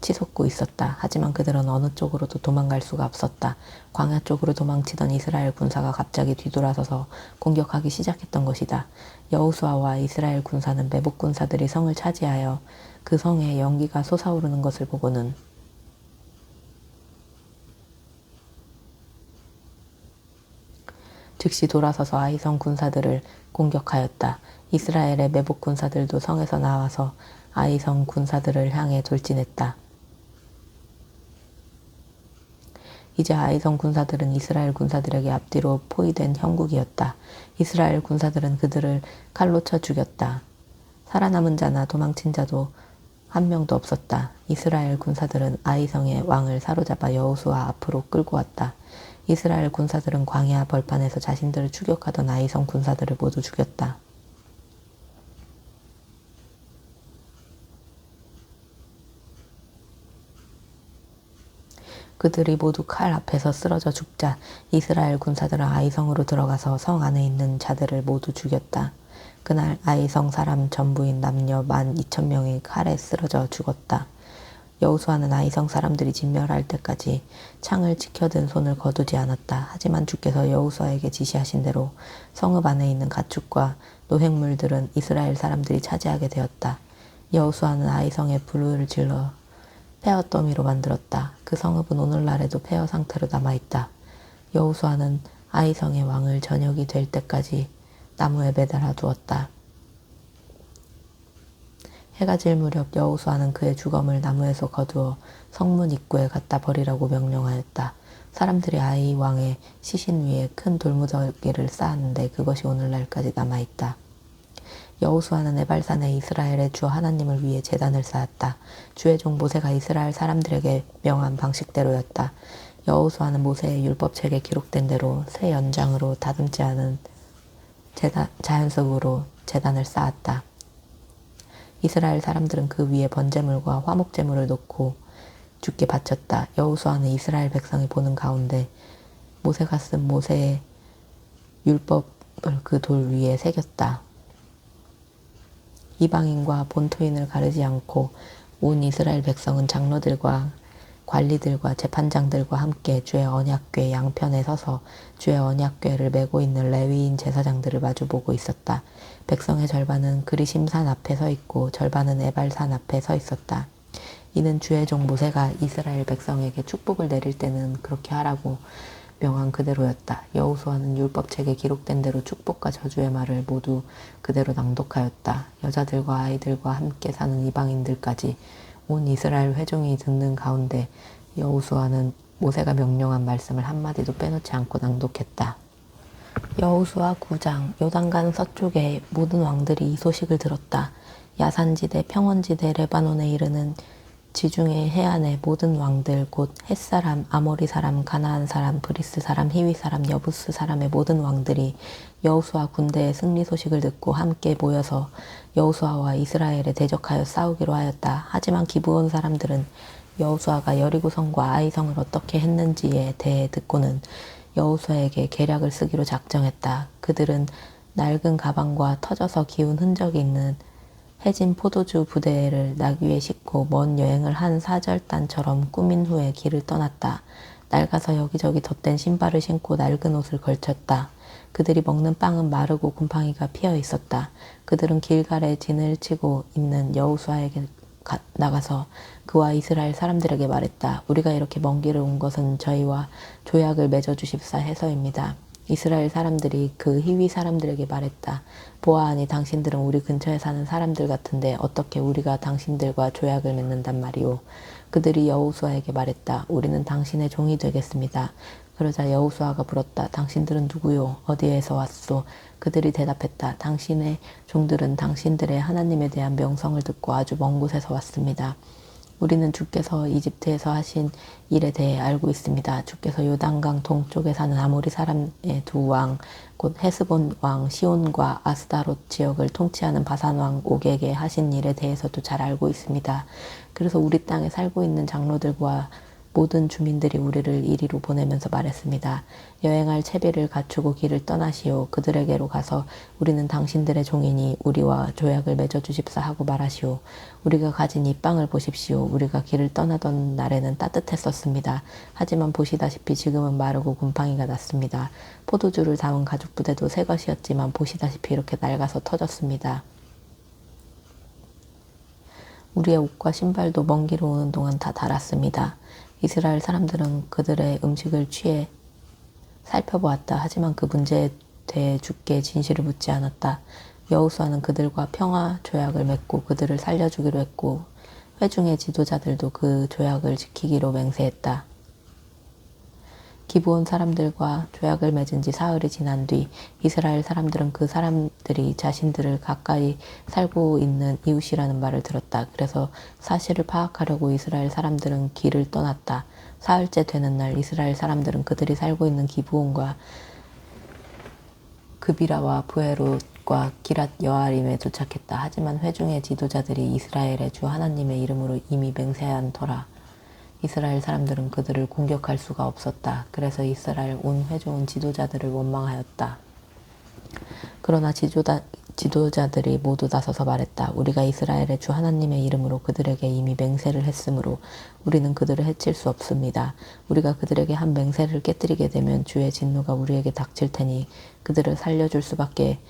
치솟고 있었다. 하지만 그들은 어느 쪽으로도 도망갈 수가 없었다. 광야 쪽으로 도망치던 이스라엘 군사가 갑자기 뒤돌아서서 공격하기 시작했던 것이다. 여호수아와 이스라엘 군사는 매복 군사들이 성을 차지하여 그 성에 연기가 솟아오르는 것을 보고는 즉시 돌아서서 아이성 군사들을 공격하였다. 이스라엘의 매복 군사들도 성에서 나와서 아이성 군사들을 향해 돌진했다. 이제 아이성 군사들은 이스라엘 군사들에게 앞뒤로 포위된 형국이었다. 이스라엘 군사들은 그들을 칼로 쳐 죽였다. 살아남은 자나 도망친 자도 한 명도 없었다. 이스라엘 군사들은 아이성의 왕을 사로잡아 여호수아 앞으로 끌고 왔다. 이스라엘 군사들은 광야 벌판에서 자신들을 추격하던 아이성 군사들을 모두 죽였다. 그들이 모두 칼 앞에서 쓰러져 죽자 이스라엘 군사들은 아이성으로 들어가서 성 안에 있는 자들을 모두 죽였다. 그날 아이성 사람 전부인 남녀 12,000명이 칼에 쓰러져 죽었다. 여호수아는 아이성 사람들이 진멸할 때까지 창을 치켜든 손을 거두지 않았다. 하지만 주께서 여호수아에게 지시하신 대로 성읍 안에 있는 가축과 노획물들은 이스라엘 사람들이 차지하게 되었다. 여호수아는 아이성에 불을 질러 폐허 더미로 만들었다. 그 성읍은 오늘날에도 폐허 상태로 남아있다. 여호수아는 아이성의 왕을 저녁이 될 때까지 나무에 매달아 두었다. 해가 질 무렵 여호수아는 그의 주검을 나무에서 거두어 성문 입구에 갖다 버리라고 명령하였다. 사람들이 아이 왕의 시신 위에 큰 돌무더기를 쌓았는데 그것이 오늘날까지 남아있다. 여호수아는 에발산에 이스라엘의 주 하나님을 위해 제단을 쌓았다. 주의 종 모세가 이스라엘 사람들에게 명한 방식대로였다. 여호수아는 모세의 율법책에 기록된 대로 새 연장으로 다듬지 않은 자연석으로 제단을 쌓았다. 이스라엘 사람들은 그 위에 번제물과 화목제물을 놓고 주께 바쳤다. 여호수아는 이스라엘 백성이 보는 가운데 모세가 쓴 모세의 율법을 그 돌 위에 새겼다. 이방인과 본토인을 가르지 않고 온 이스라엘 백성은 장로들과 관리들과 재판장들과 함께 주의 언약궤 양편에 서서 주의 언약궤를 메고 있는 레위인 제사장들을 마주보고 있었다. 백성의 절반은 그리심산 앞에 서 있고 절반은 에발산 앞에 서 있었다. 이는 주의 종 모세가 이스라엘 백성에게 축복을 내릴 때는 그렇게 하라고 명한 그대로였다. 여호수아는 율법책에 기록된 대로 축복과 저주의 말을 모두 그대로 낭독하였다. 여자들과 아이들과 함께 사는 이방인들까지 온 이스라엘 회중이 듣는 가운데 여호수아는 모세가 명령한 말씀을 한마디도 빼놓지 않고 낭독했다. 여호수아 9장. 요단강 서쪽의 모든 왕들이 이 소식을 들었다. 야산지대, 평원지대, 레바논에 이르는 지중해 해안의 모든 왕들 곧 헷사람, 아모리 사람, 가나안 사람, 브리스 사람, 히위 사람, 여부스 사람의 모든 왕들이 여호수아 군대의 승리 소식을 듣고 함께 모여서 여호수아와 이스라엘에 대적하여 싸우기로 하였다. 하지만 기브온 사람들은 여호수아가 여리고성과 아이성을 어떻게 했는지에 대해 듣고는 여호수아에게 계략을 쓰기로 작정했다. 그들은 낡은 가방과 터져서 기운 흔적이 있는 해진 포도주 부대를 나귀에 싣고 먼 여행을 한 사절단처럼 꾸민 후에 길을 떠났다. 낡아서 여기저기 덧댄 신발을 신고 낡은 옷을 걸쳤다. 그들이 먹는 빵은 마르고 곰팡이가 피어 있었다. 그들은 길갈에 진을 치고 있는 여호수아에게 나가서 그와 이스라엘 사람들에게 말했다. 우리가 이렇게 먼 길을 온 것은 저희와 조약을 맺어 주십사 해서입니다. 이스라엘 사람들이 그 히위 사람들에게 말했다. 보아하니 당신들은 우리 근처에 사는 사람들 같은데 어떻게 우리가 당신들과 조약을 맺는단 말이오. 그들이 여호수아에게 말했다. 우리는 당신의 종이 되겠습니다. 그러자 여호수아가 물었다. 당신들은 누구요? 어디에서 왔소? 그들이 대답했다. 당신의 종들은 당신들의 하나님에 대한 명성을 듣고 아주 먼 곳에서 왔습니다. 우리는 주께서 이집트에서 하신 일에 대해 알고 있습니다. 주께서 요단강 동쪽에 사는 아모리 사람의 두 왕, 곧 헤스본 왕 시온과 아스다롯 지역을 통치하는 바산 왕 옥에게 하신 일에 대해서도 잘 알고 있습니다. 그래서 우리 땅에 살고 있는 장로들과 모든 주민들이 우리를 이리로 보내면서 말했습니다. 여행할 채비를 갖추고 길을 떠나시오. 그들에게로 가서 우리는 당신들의 종이니 우리와 조약을 맺어 주십사 하고 말하시오. 우리가 가진 이 빵을 보십시오. 우리가 길을 떠나던 날에는 따뜻했었습니다. 하지만 보시다시피 지금은 마르고 곰팡이가 났습니다. 포도주를 담은 가죽 부대도 새 것이었지만 보시다시피 이렇게 낡아서 터졌습니다. 우리의 옷과 신발도 먼 길을 오는 동안 다 닳았습니다. 이스라엘 사람들은 그들의 음식을 취해 살펴보았다. 하지만 그 문제에 대해 주께 진실을 묻지 않았다. 여호수아는 그들과 평화 조약을 맺고 그들을 살려주기로 했고 회중의 지도자들도 그 조약을 지키기로 맹세했다. 기브온 사람들과 조약을 맺은 지 사흘이 지난 뒤 이스라엘 사람들은 그 사람들이 자신들을 가까이 살고 있는 이웃이라는 말을 들었다. 그래서 사실을 파악하려고 이스라엘 사람들은 길을 떠났다. 사흘째 되는 날 이스라엘 사람들은 그들이 살고 있는 기브온과 그비라와 부에롯과 기랏 여아림에 도착했다. 하지만 회중의 지도자들이 이스라엘의 주 하나님의 이름으로 이미 맹세한 터라. 이스라엘 사람들은 그들을 공격할 수가 없었다. 그래서 이스라엘 온 회중은 지도자들을 원망하였다. 그러나 지도자들이 모두 나서서 말했다. 우리가 이스라엘의 주 하나님의 이름으로 그들에게 이미 맹세를 했으므로 우리는 그들을 해칠 수 없습니다. 우리가 그들에게 한 맹세를 깨뜨리게 되면 주의 진노가 우리에게 닥칠 테니 그들을 살려줄 수밖에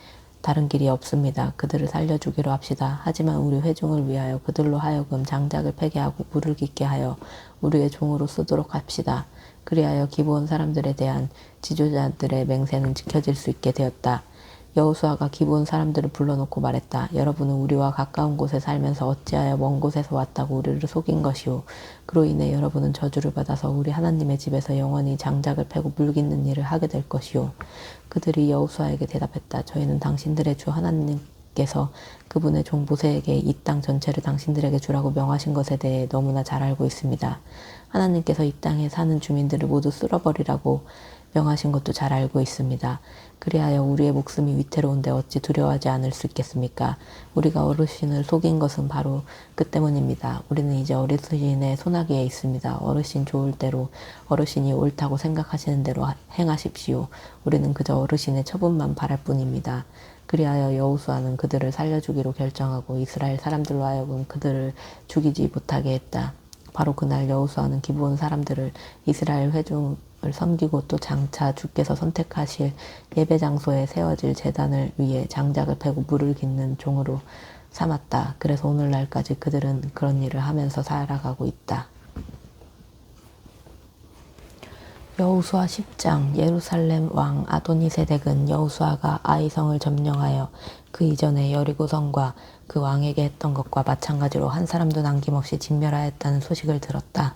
다른 길이 없습니다. 그들을 살려주기로 합시다. 하지만 우리 회중을 위하여 그들로 하여금 장작을 패게 하고 물을 깊게 하여 우리의 종으로 쓰도록 합시다. 그리하여 기브온 사람들에 대한 지도자들의 맹세는 지켜질 수 있게 되었다. 여호수아가 기브온 사람들을 불러놓고 말했다. 여러분은 우리와 가까운 곳에 살면서 어찌하여 먼 곳에서 왔다고 우리를 속인 것이오. 그로 인해 여러분은 저주를 받아서 우리 하나님의 집에서 영원히 장작을 패고 물 깃는 일을 하게 될 것이오. 그들이 여호수아에게 대답했다. 저희는 당신들의 주 하나님께서 그분의 종 모세에게 이 땅 전체를 당신들에게 주라고 명하신 것에 대해 너무나 잘 알고 있습니다. 하나님께서 이 땅에 사는 주민들을 모두 쓸어버리라고 명하신 것도 잘 알고 있습니다. 그리하여 우리의 목숨이 위태로운데 어찌 두려워하지 않을 수 있겠습니까? 우리가 어르신을 속인 것은 바로 그 때문입니다. 우리는 이제 어르신의 손아귀에 있습니다. 어르신 좋을 대로 어르신이 옳다고 생각하시는 대로 행하십시오. 우리는 그저 어르신의 처분만 바랄 뿐입니다. 그리하여 여호수아는 그들을 살려주기로 결정하고 이스라엘 사람들로 하여금 그들을 죽이지 못하게 했다. 바로 그날 여호수아는 기브온 사람들을 이스라엘 회중을 섬기고 또 장차 주께서 선택하실 예배 장소에 세워질 제단을 위해 장작을 패고 물을 깃는 종으로 삼았다. 그래서 오늘날까지 그들은 그런 일을 하면서 살아가고 있다. 여호수아 10장. 예루살렘 왕 아도니세덱은 여호수아가 아이성을 점령하여 그 이전에 여리고성과 그 왕에게 했던 것과 마찬가지로 한 사람도 남김없이 진멸하였다는 소식을 들었다.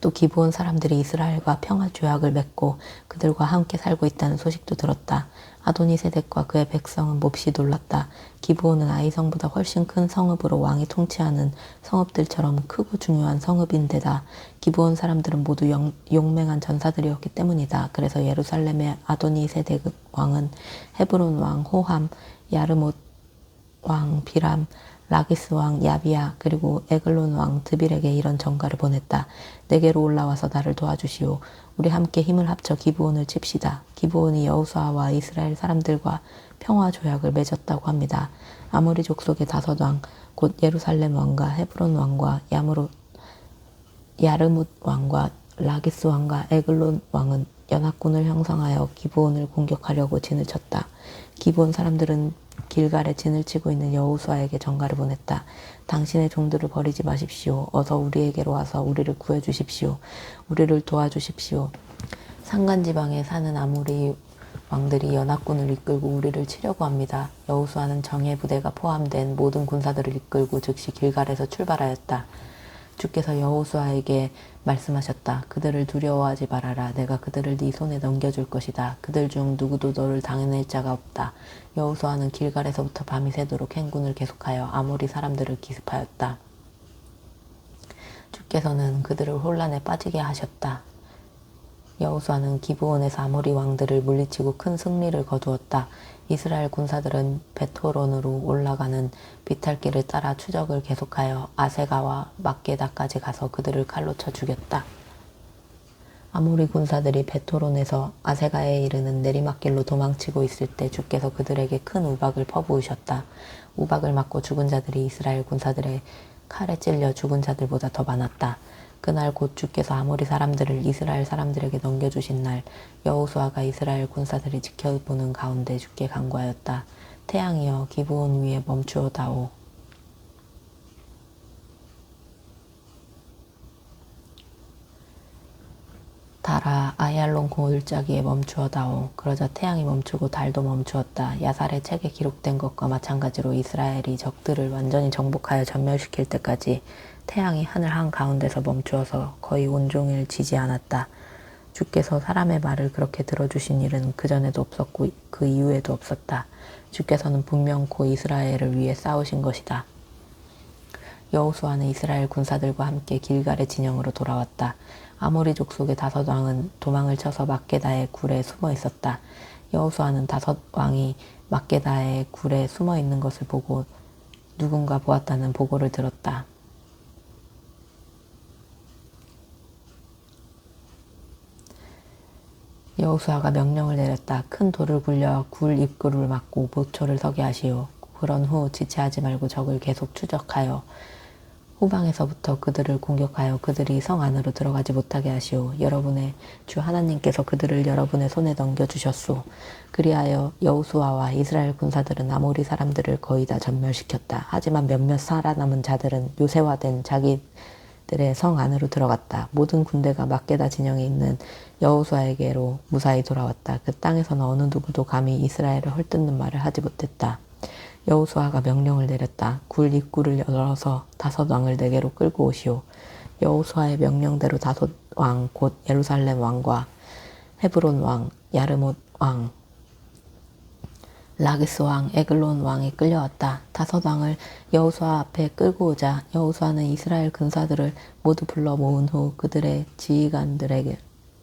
또 기브온 사람들이 이스라엘과 평화 조약을 맺고 그들과 함께 살고 있다는 소식도 들었다. 아도니세덱과 그의 백성은 몹시 놀랐다. 기브온은 아이성보다 훨씬 큰 성읍으로 왕이 통치하는 성읍들처럼 크고 중요한 성읍인데다 기브온 사람들은 모두 용맹한 전사들이었기 때문이다. 그래서 예루살렘의 아도니세덱 왕은 헤브론 왕 호함, 야르못 왕 비람, 라기스 왕 야비야 그리고 에글론 왕 드빌에게 이런 전가를 보냈다. 내게로 올라와서 나를 도와주시오. 우리 함께 힘을 합쳐 기브온을 칩시다. 기브온이 여호수아와 이스라엘 사람들과 평화 조약을 맺었다고 합니다. 아모리 족속의 5왕 곧 예루살렘 왕과 헤브론 왕과 야르뭇 왕과 라기스 왕과 에글론 왕은 연합군을 형성하여 기브온을 공격하려고 진을 쳤다. 기브온 사람들은 길갈에 진을 치고 있는 여호수아에게 전가를 보냈다. 당신의 종들을 버리지 마십시오. 어서 우리에게로 와서 우리를 구해주십시오. 우리를 도와주십시오. 산간지방에 사는 아모리 왕들이 연합군을 이끌고 우리를 치려고 합니다. 여호수아는 정예 부대가 포함된 모든 군사들을 이끌고 즉시 길갈에서 출발하였다. 주께서 여호수아에게 말씀하셨다. 그들을 두려워하지 말아라. 내가 그들을 네 손에 넘겨줄 것이다. 그들 중 누구도 너를 당해낼 자가 없다. 여호수아는 길갈에서부터 밤이 새도록 행군을 계속하여 아모리 사람들을 기습하였다. 주께서는 그들을 혼란에 빠지게 하셨다. 여호수아는 기브온에서 아모리 왕들을 물리치고 큰 승리를 거두었다. 이스라엘 군사들은 베토론으로 올라가는 비탈길을 따라 추적을 계속하여 아세가와 막게다까지 가서 그들을 칼로 쳐 죽였다. 아모리 군사들이 베토론에서 아세가에 이르는 내리막길로 도망치고 있을 때 주께서 그들에게 큰 우박을 퍼부으셨다. 우박을 맞고 죽은 자들이 이스라엘 군사들의 칼에 찔려 죽은 자들보다 더 많았다. 그날 곧 주께서 아모리 사람들을 이스라엘 사람들에게 넘겨주신 날 여호수아가 이스라엘 군사들이 지켜보는 가운데 주께 간구하였다. 태양이여 기브온 위에 멈추어다오. 달아 아얄론 골짜기에 멈추어다오. 그러자 태양이 멈추고 달도 멈추었다. 야살의 책에 기록된 것과 마찬가지로 이스라엘이 적들을 완전히 정복하여 전멸시킬 때까지 태양이 하늘 한가운데서 멈추어서 거의 온종일 지지 않았다. 주께서 사람의 말을 그렇게 들어주신 일은 그전에도 없었고 그 이후에도 없었다. 주께서는 분명코 이스라엘을 위해 싸우신 것이다. 여호수아는 이스라엘 군사들과 함께 길갈의 진영으로 돌아왔다. 아모리 족속의 5왕은 도망을 쳐서 막게다의 굴에 숨어 있었다. 여호수아는 5왕이 막게다의 굴에 숨어 있는 것을 보고 누군가 보았다는 보고를 들었다. 여호수아가 명령을 내렸다. 큰 돌을 굴려 굴 입구를 막고 모초를 서게 하시오. 그런 후 지체하지 말고 적을 계속 추적하여 후방에서부터 그들을 공격하여 그들이 성 안으로 들어가지 못하게 하시오. 여러분의 주 하나님께서 그들을 여러분의 손에 넘겨주셨소. 그리하여 여호수아와 이스라엘 군사들은 아모리 사람들을 거의 다 전멸시켰다. 하지만 몇몇 살아남은 자들은 요새화된 자기들의 성 안으로 들어갔다. 모든 군대가 막게다 진영에 있는 여호수아에게로 무사히 돌아왔다. 그 땅에서는 어느 누구도 감히 이스라엘을 헐뜯는 말을 하지 못했다. 여호수아가 명령을 내렸다. 굴 입구를 열어서 5왕을 내게로 끌고 오시오. 여호수아의 명령대로 5왕 곧 예루살렘 왕과 헤브론 왕, 야르못 왕, 라기스 왕, 에글론 왕이 끌려왔다. 5왕을 여호수아 앞에 끌고 오자 여호수아는 이스라엘 군사들을 모두 불러 모은 후 그들의 지휘관들에게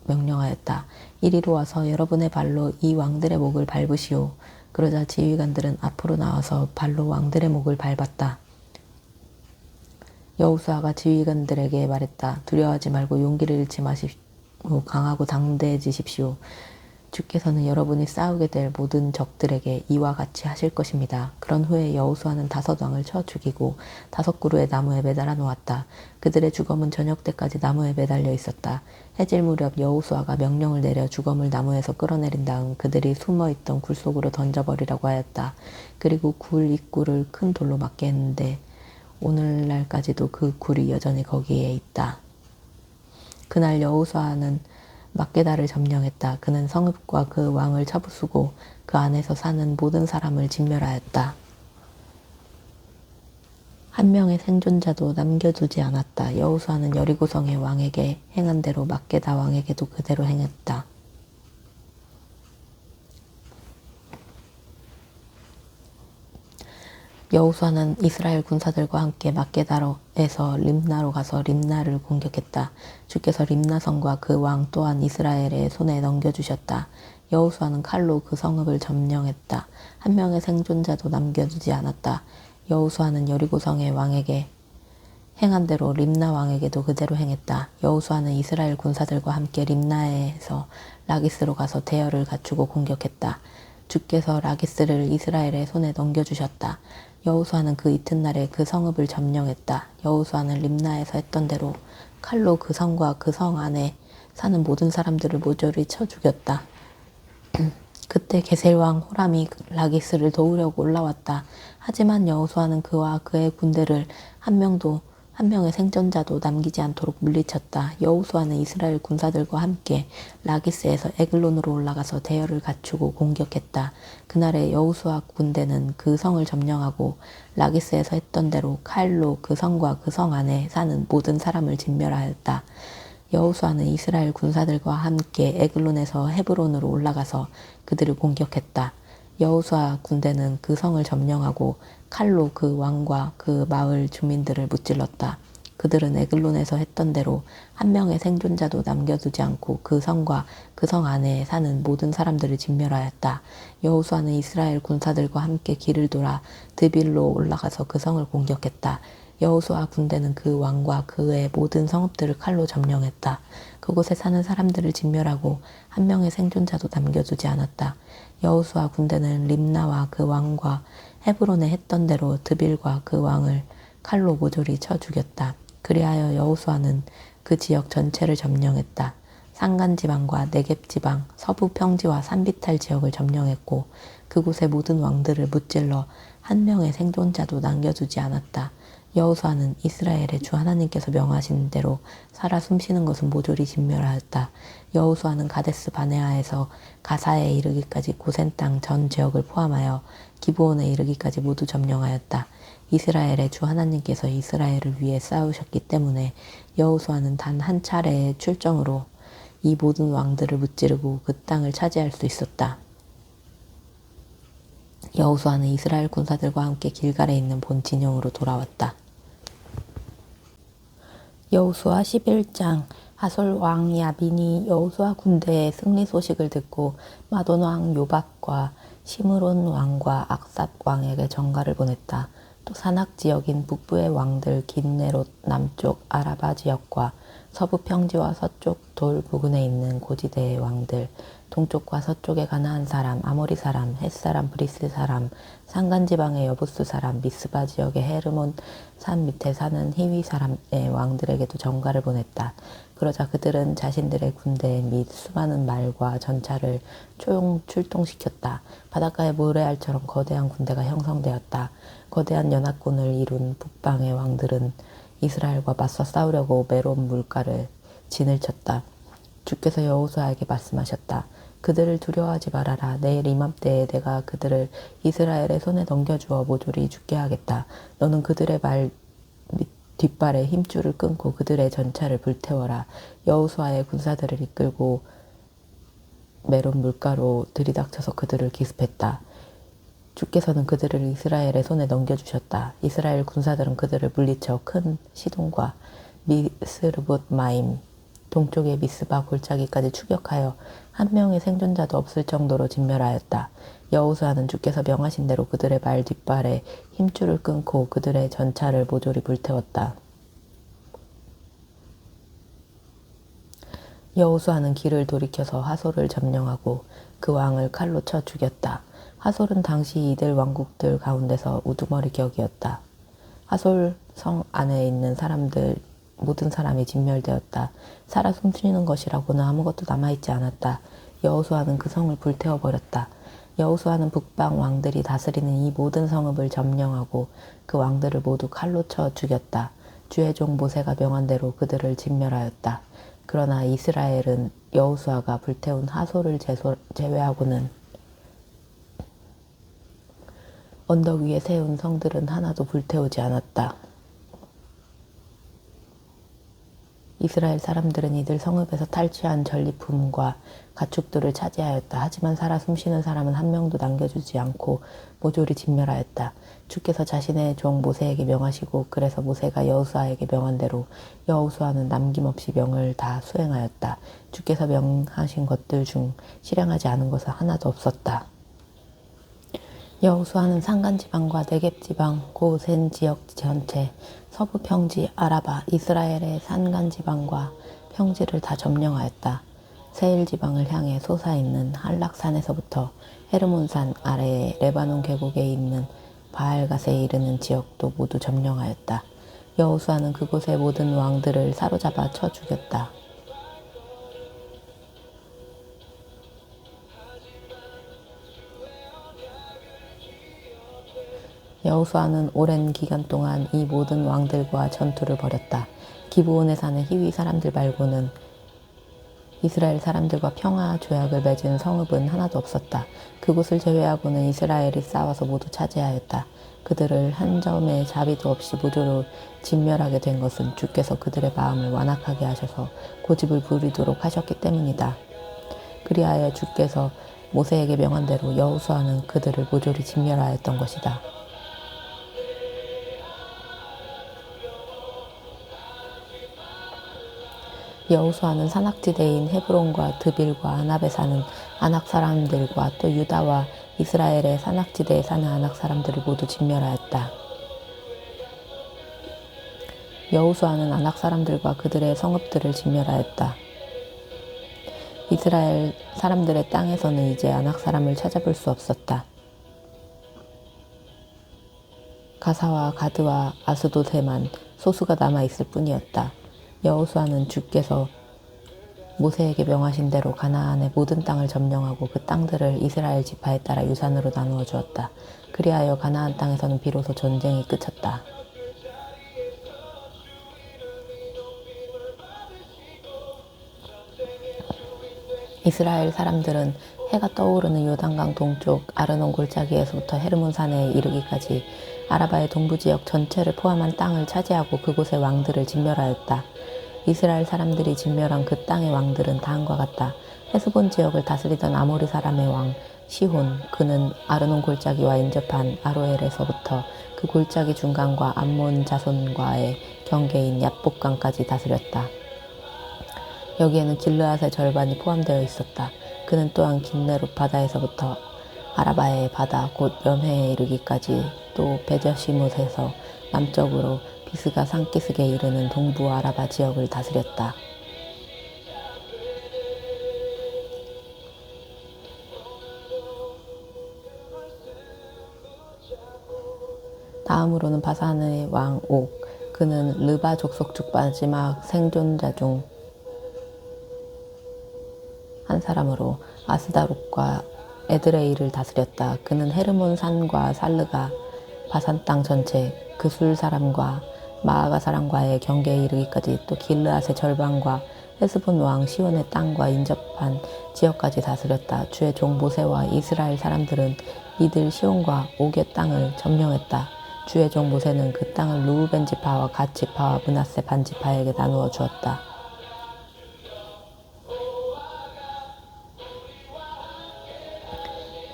명령하였다. 이리로 와서 여러분의 발로 이 왕들의 목을 밟으시오. 그러자 지휘관들은 앞으로 나와서 발로 왕들의 목을 밟았다. 여호수아가 지휘관들에게 말했다. 두려워하지 말고 용기를 잃지 마시고 강하고 당대해지십시오. 주께서는 여러분이 싸우게 될 모든 적들에게 이와 같이 하실 것입니다. 그런 후에 여호수아는 5왕을 쳐 죽이고 5그루의 나무에 매달아 놓았다. 그들의 주검은 저녁 때까지 나무에 매달려 있었다. 해질 무렵 여호수아가 명령을 내려 주검을 나무에서 끌어내린 다음 그들이 숨어있던 굴 속으로 던져버리라고 하였다. 그리고 굴 입구를 큰 돌로 막게 했는데 오늘날까지도 그 굴이 여전히 거기에 있다. 그날 여호수아는 막게다를 점령했다. 그는 성읍과 그 왕을 쳐부수고 그 안에서 사는 모든 사람을 진멸하였다. 한 명의 생존자도 남겨두지 않았다. 여호수아는 여리고성의 왕에게 행한 대로 막게다 왕에게도 그대로 행했다. 여호수아는 이스라엘 군사들과 함께 막게다에서 림나로 가서 림나를 공격했다. 주께서 림나성과 그 왕 또한 이스라엘의 손에 넘겨주셨다. 여호수아는 칼로 그 성읍을 점령했다. 한 명의 생존자도 남겨두지 않았다. 여호수아는 여리고성의 왕에게 행한 대로 림나 왕에게도 그대로 행했다. 여호수아는 이스라엘 군사들과 함께 림나에서 라기스로 가서 대열을 갖추고 공격했다. 주께서 라기스를 이스라엘의 손에 넘겨주셨다. 여호수아는 그 이튿날에 그 성읍을 점령했다. 여호수아는 림나에서 했던 대로 칼로 그 성과 그 성 안에 사는 모든 사람들을 모조리 쳐 죽였다. 그때 게셀 왕 호람이 라기스를 도우려고 올라왔다. 하지만 여호수아는 그와 그의 군대를 한 명의 생존자도 남기지 않도록 물리쳤다. 여호수아는 이스라엘 군사들과 함께 라기스에서 에글론으로 올라가서 대열을 갖추고 공격했다. 그날의 여호수아 군대는 그 성을 점령하고 라기스에서 했던 대로 칼로 그 성과 그 성 안에 사는 모든 사람을 진멸하였다. 여호수아는 이스라엘 군사들과 함께 에글론에서 헤브론으로 올라가서 그들을 공격했다. 여호수아 군대는 그 성을 점령하고 칼로 그 왕과 그 마을 주민들을 무찔렀다. 그들은 에글론에서 했던 대로 한 명의 생존자도 남겨두지 않고 그 성과 그 성 안에 사는 모든 사람들을 진멸하였다. 여호수아는 이스라엘 군사들과 함께 길을 돌아 드빌로 올라가서 그 성을 공격했다. 여호수아 군대는 그 왕과 그의 모든 성읍들을 칼로 점령했다. 그곳에 사는 사람들을 진멸하고 한 명의 생존자도 남겨두지 않았다. 여호수아 군대는 림나와 그 왕과 헤브론에 했던 대로 드빌과 그 왕을 칼로 모조리 쳐 죽였다. 그리하여 여호수아는 그 지역 전체를 점령했다. 산간지방과 네겝지방, 서부 평지와 산비탈 지역을 점령했고 그곳의 모든 왕들을 무찔러 한 명의 생존자도 남겨두지 않았다. 여호수아는 이스라엘의 주 하나님께서 명하신 대로 살아 숨쉬는 것은 모조리 진멸하였다. 여호수아는 가데스 바네아에서 가사에 이르기까지 고센 땅 전 지역을 포함하여 기브온에 이르기까지 모두 점령하였다. 이스라엘의 주 하나님께서 이스라엘을 위해 싸우셨기 때문에 여호수아는 단 한 차례의 출정으로 이 모든 왕들을 무찌르고 그 땅을 차지할 수 있었다. 여호수아는 이스라엘 군사들과 함께 길갈에 있는 본 진영으로 돌아왔다. 여호수아 11장. 하솔 왕 야빈이 여호수아 군대의 승리 소식을 듣고 마돈 왕 요밥과 시므론 왕과 악삽 왕에게 전가를 보냈다. 또 산악 지역인 북부의 왕들 긴네롯 남쪽 아라바 지역과 서부 평지와 서쪽 돌 부근에 있는 고지대의 왕들, 동쪽과 서쪽의 가나안 사람, 아모리 사람, 헷 사람, 브리스 사람, 산간지방의 여부스 사람, 미스바 지역의 헤르몬 산 밑에 사는 히위 사람의 왕들에게도 전가를 보냈다. 그러자 그들은 자신들의 군대 및 수많은 말과 전차를 출동시켰다. 바닷가의 모래알처럼 거대한 군대가 형성되었다. 거대한 연합군을 이룬 북방의 왕들은 이스라엘과 맞서 싸우려고 메론 물가를 진을 쳤다. 주께서 여호수아에게 말씀하셨다. 그들을 두려워하지 말아라. 내일 이맘때에 내가 그들을 이스라엘의 손에 넘겨주어 모조리 죽게 하겠다. 너는 그들의 말 뒷발에 힘줄을 끊고 그들의 전차를 불태워라. 여호수아의 군사들을 이끌고 메론 물가로 들이닥쳐서 그들을 기습했다. 주께서는 그들을 이스라엘의 손에 넘겨주셨다. 이스라엘 군사들은 그들을 물리쳐 큰 시돈과 미스르봇 마임, 동쪽의 미스바 골짜기까지 추격하여 한 명의 생존자도 없을 정도로 진멸하였다. 여호수아는 주께서 명하신 대로 그들의 말 뒷발에 힘줄을 끊고 그들의 전차를 모조리 불태웠다. 여호수아는 길을 돌이켜서 하솔을 점령하고 그 왕을 칼로 쳐 죽였다. 하솔은 당시 이들 왕국들 가운데서 우두머리 격이었다. 하솔 성 안에 있는 사람들 모든 사람이 진멸되었다. 살아 숨쉬는 것이라고는 아무것도 남아있지 않았다. 여호수아는 그 성을 불태워버렸다. 여호수아는 북방 왕들이 다스리는 이 모든 성읍을 점령하고 그 왕들을 모두 칼로 쳐 죽였다. 주의 종 모세가 명한 대로 그들을 진멸하였다. 그러나 이스라엘은 여호수아가 불태운 하솔을 제외하고는 언덕 위에 세운 성들은 하나도 불태우지 않았다. 이스라엘 사람들은 이들 성읍에서 탈취한 전리품과 가축들을 차지하였다. 하지만 살아 숨쉬는 사람은 한 명도 남겨주지 않고 모조리 진멸하였다. 주께서 자신의 종 모세에게 명하시고 그래서 모세가 여호수아에게 명한 대로 여호수아는 남김없이 명을 다 수행하였다. 주께서 명하신 것들 중 실행하지 않은 것은 하나도 없었다. 여호수아는 산간지방과 네겝지방, 고센 지역 전체, 서부 평지, 아라바, 이스라엘의 산간지방과 평지를 다 점령하였다. 세일 지방을 향해 솟아있는 한락산에서부터 헤르몬산 아래의 레바논 계곡에 있는 바알갓에 이르는 지역도 모두 점령하였다. 여호수아는 그곳의 모든 왕들을 사로잡아 쳐 죽였다. 여호수아는 오랜 기간 동안 이 모든 왕들과 전투를 벌였다. 기브온에 사는 히위 사람들 말고는 이스라엘 사람들과 평화 조약을 맺은 성읍은 하나도 없었다. 그곳을 제외하고는 이스라엘이 싸워서 모두 차지하였다. 그들을 한 점의 자비도 없이 모조로 진멸하게 된 것은 주께서 그들의 마음을 완악하게 하셔서 고집을 부리도록 하셨기 때문이다. 그리하여 주께서 모세에게 명한 대로 여호수아는 그들을 모조리 진멸하였던 것이다. 여호수아는 산악지대인 헤브론과 드빌과 아납에 사는 아낙 사람들과 또 유다와 이스라엘의 산악지대에 사는 아낙 사람들을 모두 진멸하였다. 여호수아는 아낙 사람들과 그들의 성읍들을 진멸하였다. 이스라엘 사람들의 땅에서는 이제 아낙 사람을 찾아볼 수 없었다. 가사와 가드와 아스돗에만 소수가 남아있을 뿐이었다. 여호수아는 주께서 모세에게 명하신 대로 가나안의 모든 땅을 점령하고 그 땅들을 이스라엘 지파에 따라 유산으로 나누어 주었다. 그리하여 가나안 땅에서는 비로소 전쟁이 그쳤다. 이스라엘 사람들은 해가 떠오르는 요단강 동쪽 아르논 골짜기에서부터 헤르몬 산에 이르기까지 아라바의 동부 지역 전체를 포함한 땅을 차지하고 그곳의 왕들을 진멸하였다. 이스라엘 사람들이 진멸한 그 땅의 왕들은 다음과 같다. 헤스본 지역을 다스리던 아모리 사람의 왕 시혼, 그는 아르논 골짜기와 인접한 아로엘에서부터 그 골짜기 중간과 암몬 자손과의 경계인 얍복강까지 다스렸다. 여기에는 길르앗의 절반이 포함되어 있었다. 그는 또한 긴네롯 바다에서부터 아라바의 바다 곧 연회에 이르기까지 또 베저시못에서 남쪽으로 비스가 산기슭에 이르는 동부 아라바 지역을 다스렸다. 다음으로는 바산의 왕 옥, 그는 르바 족속 중 마지막 생존자 중 한 사람으로 아스다롯과 에드레이를 다스렸다. 그는 헤르몬 산과 살르가 바산 땅 전체, 그술 사람과 마아가 사람과의 경계에 이르기까지 또 길르앗의 절반과 헤스본 왕 시온의 땅과 인접한 지역까지 다스렸다. 주의 종 모세와 이스라엘 사람들은 이들 시온과 옥의 땅을 점령했다. 주의 종 모세는 그 땅을 루우벤 지파와 갓 지파와 므낫세 반 지파에게 나누어 주었다.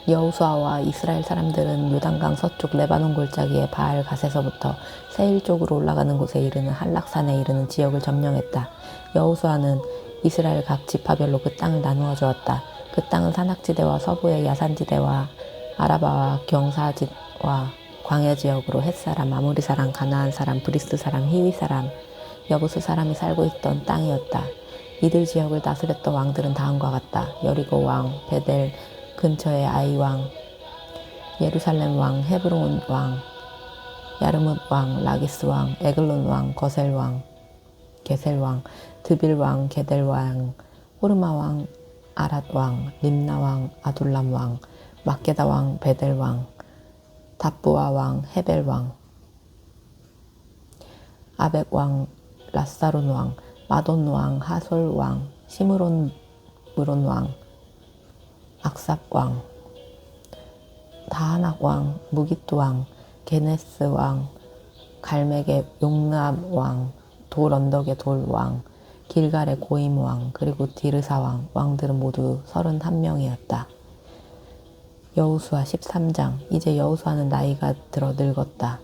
여호수아와 이스라엘 사람들은 요단강 서쪽 레바논 골짜기의 바알 갓에서부터 세일 쪽으로 올라가는 곳에 이르는 한락산에 이르는 지역을 점령했다. 여호수아는 이스라엘 각 지파별로 그 땅을 나누어 주었다. 그 땅은 산악지대와 서부의 야산지대와 아라바와 경사지와 광야 지역으로 헷사람, 아모리 사람, 가나안 사람, 브리스 사람, 히위 사람, 여부스 사람이 살고 있던 땅이었다. 이들 지역을 다스렸던 왕들은 다음과 같다. 여리고 왕, 베델 근처의 아이 왕, 예루살렘 왕, 헤브론 왕, 야르뭇 왕, 라기스 왕, 에글론 왕, 거셀 왕, 게셀 왕, 드빌 왕, 게델 왕, 호르마 왕, 아랏 왕, 림나 왕, 아둘람 왕, 막게다 왕, 베델 왕, 답부아 왕, 헤벨 왕, 아벡 왕, 라사론 왕, 마돈 왕, 하솔 왕, 시므론 무론 왕, 악삽 왕, 다하낙 왕, 무기또 왕, 게네스 왕, 갈맥의 용람 왕, 돌 언덕의 돌 왕, 길갈의 고임 왕, 그리고 디르사 왕, 왕들은 모두 31명이었다. 여호수아 13장. 이제 여호수아는 나이가 들어 늙었다.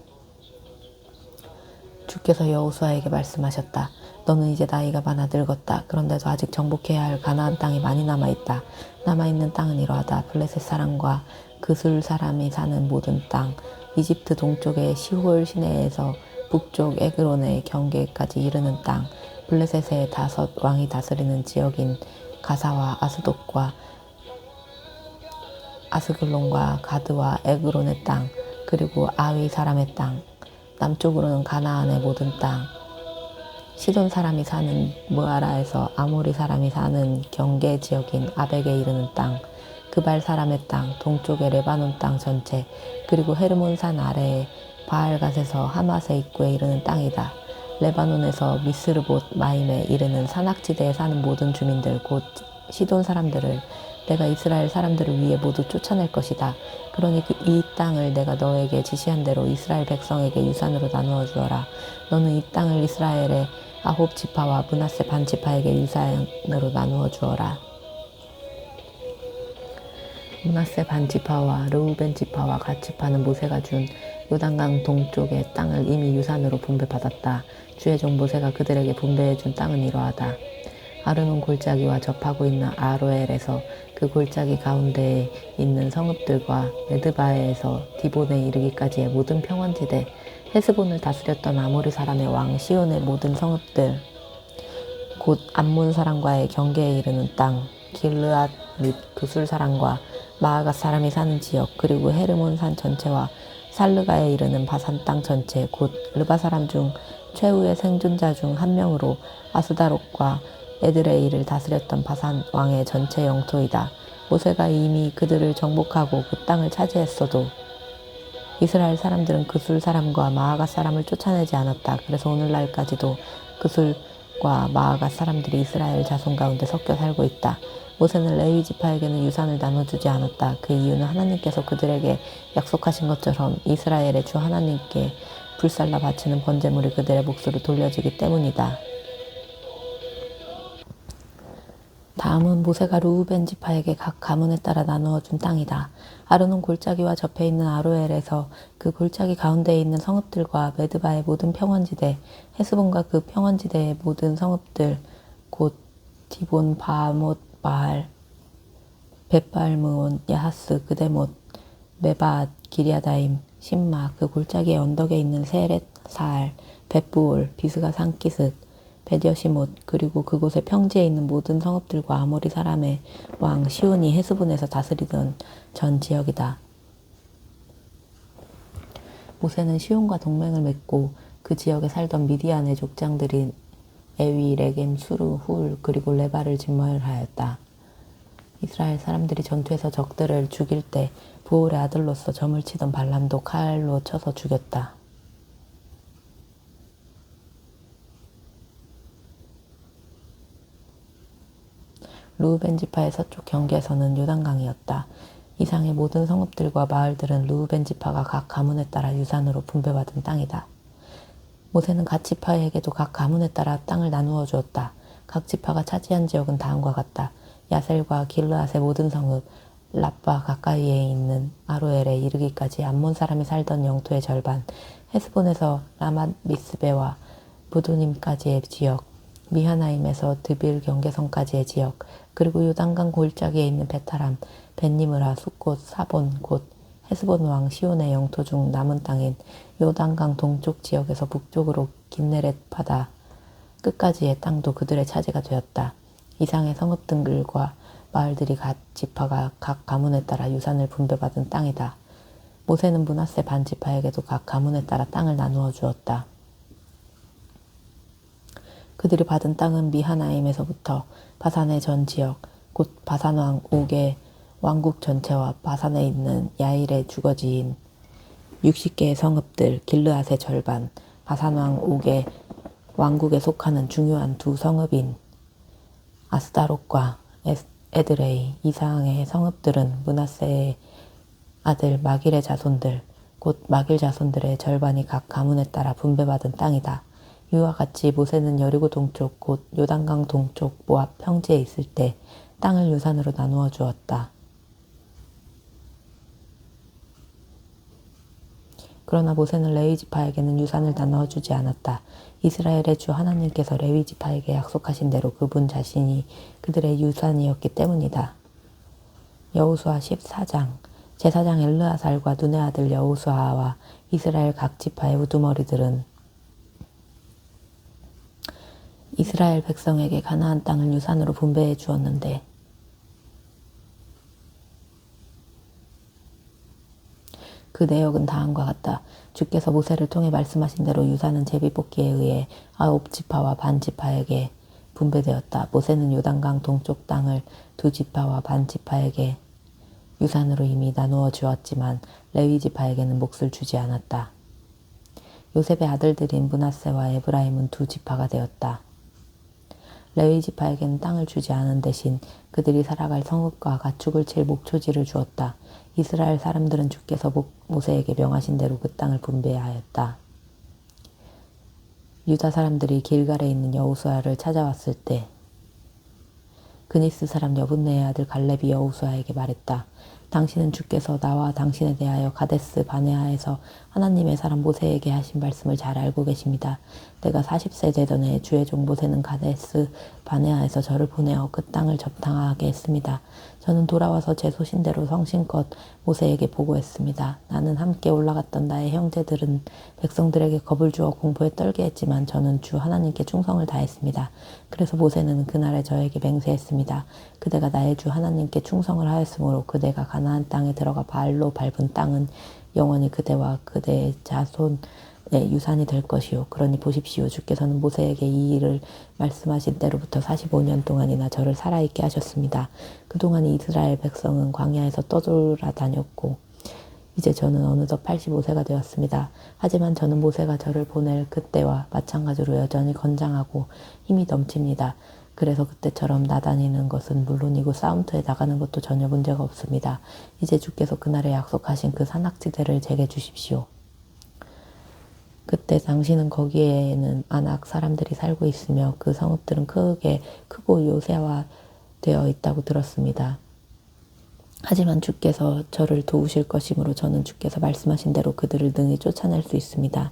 주께서 여호수아에게 말씀하셨다. 너는 이제 나이가 많아 늙었다. 그런데도 아직 정복해야 할 가나안 땅이 많이 남아있다. 남아있는 땅은 이러하다. 블레셋 사람과 그술 사람이 사는 모든 땅, 이집트 동쪽의 시홀 시내에서 북쪽 에그론의 경계까지 이르는 땅, 블레셋의 5 왕이 다스리는 지역인 가사와 아스돗과 아스글론과 가드와 에그론의 땅, 그리고 아위 사람의 땅, 남쪽으로는 가나안의 모든 땅, 시돈 사람이 사는 무아라에서 아모리 사람이 사는 경계 지역인 아벡에 이르는 땅, 그발 사람의 땅, 동쪽의 레바논 땅 전체, 그리고 헤르몬 산 아래에 바알갓에서 하맛의 입구에 이르는 땅이다. 레바논에서 미스르봇 마임에 이르는 산악지대에 사는 모든 주민들 곧 시돈 사람들을 내가 이스라엘 사람들을 위해 모두 쫓아낼 것이다. 그러니 이 땅을 내가 너에게 지시한 대로 이스라엘 백성에게 유산으로 나누어 주어라. 너는 이 땅을 이스라엘의 아홉 지파와 므낫세 반 지파에게 유산으로 나누어 주어라. 므낫세 반 지파와 르우벤 지파와 갓 지파는 모세가 준 요단강 동쪽의 땅을 이미 유산으로 분배받았다. 주의 종 모세가 그들에게 분배해 준 땅은 이러하다. 아르논 골짜기와 접하고 있는 아로엘에서 그 골짜기 가운데에 있는 성읍들과 메드바에서 디본에 이르기까지의 모든 평원지대, 헤스본을 다스렸던 아모리 사람의 왕 시온의 모든 성읍들, 곧 암몬 사람과의 경계에 이르는 땅, 길르앗 및 그술 사람과 마아갓 사람이 사는 지역, 그리고 헤르몬 산 전체와 살르가에 이르는 바산 땅 전체, 곧 르바 사람 중 최후의 생존자 중 한 명으로 아스다롯과 에드레이를 다스렸던 바산 왕의 전체 영토이다. 모세가 이미 그들을 정복하고 그 땅을 차지했어도 이스라엘 사람들은 그술 사람과 마아갓 사람을 쫓아내지 않았다. 그래서 오늘날까지도 그술과 마아갓 사람들이 이스라엘 자손 가운데 섞여 살고 있다. 모세는 레위 지파에게는 유산을 나눠주지 않았다. 그 이유는 하나님께서 그들에게 약속하신 것처럼 이스라엘의 주 하나님께 불살라 바치는 번제물이 그들의 몫으로 돌려지기 때문이다. 다음은 모세가 르우벤 지파에게 각 가문에 따라 나누어 준 땅이다. 아르논 골짜기와 접해 있는 아로엘에서 그 골짜기 가운데에 있는 성읍들과 메드바의 모든 평원지대, 헤스본과 그 평원지대의 모든 성읍들, 곧 디본, 바못, 바알, 벳발므온, 야하스, 그데못, 메바앗, 기리아다임, 신마, 그 골짜기의 언덕에 있는 세렛, 사알, 벳부올, 비스가 산기슭, 벳여시못, 그리고 그곳의 평지에 있는 모든 성읍들과 아모리 사람의 왕 시온이 헤스본에서 다스리던 전 지역이다. 모세는 시온과 동맹을 맺고 그 지역에 살던 미디안의 족장들인 에위, 레겜, 수르, 훌, 그리고 레바를 진멸하였다. 이스라엘 사람들이 전투에서 적들을 죽일 때 부올의 아들로서 점을 치던 발람도 칼로 쳐서 죽였다. 르우벤 지파의 서쪽 경계에서는 요단강이었다. 이상의 모든 성읍들과 마을들은 르우벤 지파가 각 가문에 따라 유산으로 분배받은 땅이다. 모세는 각 지파에게도 각 가문에 따라 땅을 나누어 주었다. 각 지파가 차지한 지역은 다음과 같다. 야셀과 길르앗의 모든 성읍, 랍바 가까이에 있는 아로엘에 이르기까지 암몬 사람이 살던 영토의 절반, 헤스본에서 라맛 미스베와 부도님까지의 지역, 미하나임에서 드빌 경계선까지의 지역, 그리고 요단강 골짜기에 있는 베타람, 벳니므라, 숫곳, 사본, 곧 헤스본 왕 시온의 영토 중 남은 땅인 요단강 동쪽 지역에서 북쪽으로 긴네렛 바다 끝까지의 땅도 그들의 차지가 되었다. 이상의 성읍들과 마을들이 각 지파가 각 가문에 따라 유산을 분배받은 땅이다. 모세는 므낫세 반 지파에게도 각 가문에 따라 땅을 나누어 주었다. 그들이 받은 땅은 미하나임에서부터 바산의 전 지역, 곧 바산 왕 옥의 왕국 전체와 바산에 있는 야일의 주거지인 60개의 성읍들, 길르앗의 절반, 바산 왕 옥의 왕국에 속하는 중요한 두 성읍인 아스다롯과 에드레이, 이상의 성읍들은 므낫세의 아들 마길의 자손들, 곧 마길 자손들의 절반이 각 가문에 따라 분배받은 땅이다. 이와 같이 모세는 여리고 동쪽, 곧 요단강 동쪽 모압 평지에 있을 때 땅을 유산으로 나누어 주었다. 그러나 모세는 레위 지파에게는 유산을 나누어 주지 않았다. 이스라엘의 주 하나님께서 레위 지파에게 약속하신 대로 그분 자신이 그들의 유산이었기 때문이다. 여호수아 14장 제사장 엘르아살과 눈의 아들 여호수아와 이스라엘 각 지파의 우두머리들은 이스라엘 백성에게 가나안 땅을 유산으로 분배해 주었는데 그 내역은 다음과 같다. 주께서 모세를 통해 말씀하신 대로 유산은 제비뽑기에 의해 아홉 지파와 반 지파에게 분배되었다. 모세는 요단강 동쪽 땅을 두 지파와 반 지파에게 유산으로 이미 나누어 주었지만 레위 지파에게는 몫을 주지 않았다. 요셉의 아들들인 므낫세와 에브라임은 두 지파가 되었다. 레위 지파에게는 땅을 주지 않은 대신 그들이 살아갈 성읍과 가축을 칠 목초지를 주었다. 이스라엘 사람들은 주께서 모세에게 명하신 대로 그 땅을 분배하였다. 유다 사람들이 길갈에 있는 여호수아를 찾아왔을 때 그니스 사람 여분네의 아들 갈렙이 여호수아에게 말했다. 당신은 주께서 나와 당신에 대하여 가데스 바네아에서 하나님의 사람 모세에게 하신 말씀을 잘 알고 계십니다. 내가 40세 되던 해 주의 종 모세는 가데스 바네아에서 저를 보내어 그 땅을 접탕하게 했습니다. 저는 돌아와서 제 소신대로 성심껏 모세에게 보고했습니다. 나는 함께 올라갔던 나의 형제들은 백성들에게 겁을 주어 공포에 떨게 했지만 저는 주 하나님께 충성을 다했습니다. 그래서 모세는 그날에 저에게 맹세했습니다. 그대가 나의 주 하나님께 충성을 하였으므로 그대가 가나안 땅에 들어가 발로 밟은 땅은 영원히 그대와 그대의 자손의 유산이 될 것이요. 그러니 보십시오. 주께서는 모세에게 이 일을 말씀하신 때로부터 45년 동안이나 저를 살아있게 하셨습니다. 그동안 이스라엘 백성은 광야에서 떠돌아다녔고 이제 저는 어느덧 85세가 되었습니다. 하지만 저는 모세가 저를 보낼 그때와 마찬가지로 여전히 건장하고 힘이 넘칩니다. 그래서 그때처럼 나다니는 것은 물론이고 싸움터에 나가는 것도 전혀 문제가 없습니다. 이제 주께서 그날에 약속하신 그 산악지대를 제게 주십시오. 그때 당신은 거기에는 아낙 사람들이 살고 있으며 그 성읍들은 크고 요새화되어 있다고 들었습니다. 하지만 주께서 저를 도우실 것이므로 저는 주께서 말씀하신 대로 그들을 능히 쫓아낼 수 있습니다.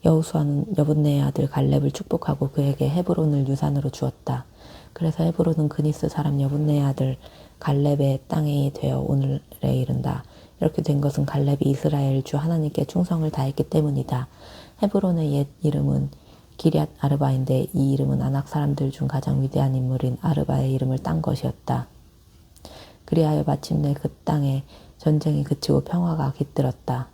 여호수아는 여분네의 아들 갈렙을 축복하고 그에게 헤브론을 유산으로 주었다. 그래서 헤브론은 그니스 사람 여분네의 아들 갈렙의 땅이 되어 오늘에 이른다. 이렇게 된 것은 갈렙이 이스라엘 주 하나님께 충성을 다했기 때문이다. 헤브론의 옛 이름은 기럇 아르바인데 이 이름은 아낙 사람들 중 가장 위대한 인물인 아르바의 이름을 딴 것이었다. 그리하여 마침내 그 땅에 전쟁이 그치고 평화가 깃들었다.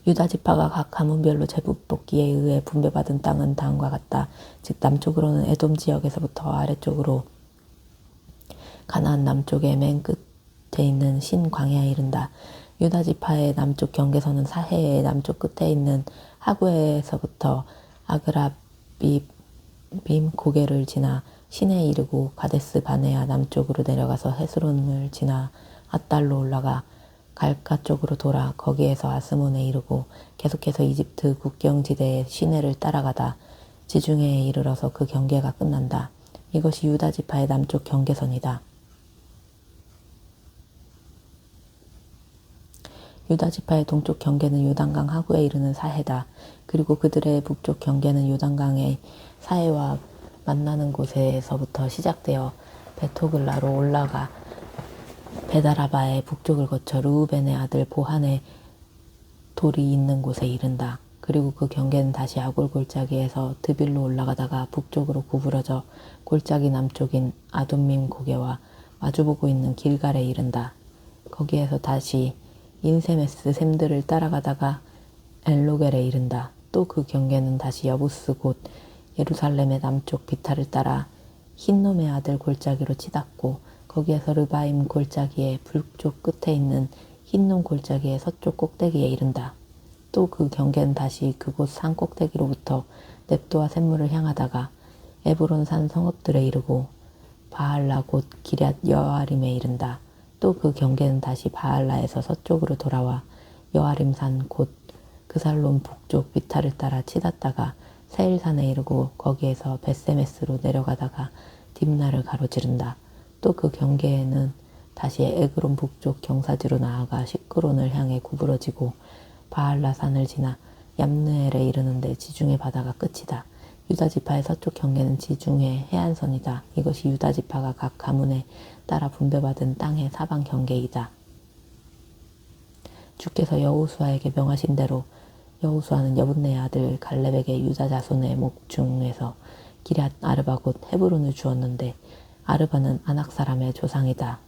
유다 지파가 각 가문별로 제국복기에 의해 분배받은 땅은 다음과 같다. 즉 남쪽으로는 에돔 지역에서부터 아래쪽으로 가나안 남쪽의 맨 끝에 있는 신광야에 이른다. 유다 지파의 남쪽 경계선은 사해의 남쪽 끝에 있는 하구에서부터 아그라비빔 고개를 지나 신에 이르고 가데스 바네아 남쪽으로 내려가서 헤스론을 지나 앗달로 올라가 갈가 쪽으로 돌아 거기에서 아스몬에 이르고 계속해서 이집트 국경지대의 시내를 따라가다 지중해에 이르러서 그 경계가 끝난다. 이것이 유다 지파의 남쪽 경계선이다. 유다 지파의 동쪽 경계는 요단강 하구에 이르는 사해다. 그리고 그들의 북쪽 경계는 요단강의 사해와 만나는 곳에서부터 시작되어 베토글라로 올라가 베다라바의 북쪽을 거쳐 르우벤의 아들 보한의 돌이 있는 곳에 이른다. 그리고 그 경계는 다시 아골 골짜기에서 드빌로 올라가다가 북쪽으로 구부러져 골짜기 남쪽인 아둠밈 고개와 마주보고 있는 길갈에 이른다. 거기에서 다시 인세메스 샘들을 따라가다가 엘로겔에 이른다. 또 그 경계는 다시 여부스 곧 예루살렘의 남쪽 비탈을 따라 흰놈의 아들 골짜기로 치닫고 거기에서 르바임 골짜기의 북쪽 끝에 있는 흰놈 골짜기의 서쪽 꼭대기에 이른다. 또 그 경계는 다시 그곳 산 꼭대기로부터 넵도와 샘물을 향하다가 에브론 산 성읍들에 이르고 바알라 곧 기럇 여아림에 이른다. 또 그 경계는 다시 바알라에서 서쪽으로 돌아와 여아림산 곧 그살론 북쪽 비탈을 따라 치닫다가 세일산에 이르고 거기에서 벳세메스로 내려가다가 딥나를 가로지른다. 또 그 경계에는 다시 에그론 북쪽 경사지로 나아가 시크론을 향해 구부러지고 바알라산을 지나 얌느엘에 이르는데 지중해 바다가 끝이다. 유다 지파의 서쪽 경계는 지중해 해안선이다. 이것이 유다 지파가 각 가문에 따라 분배받은 땅의 사방 경계이다. 주께서 여호수아에게 명하신 대로 여호수아는 여분네의 아들 갈렙에게 유다 자손의 목 중에서 기럇 아르바 곧 헤브론을 주었는데 아르바는 아낙 사람의 조상이다.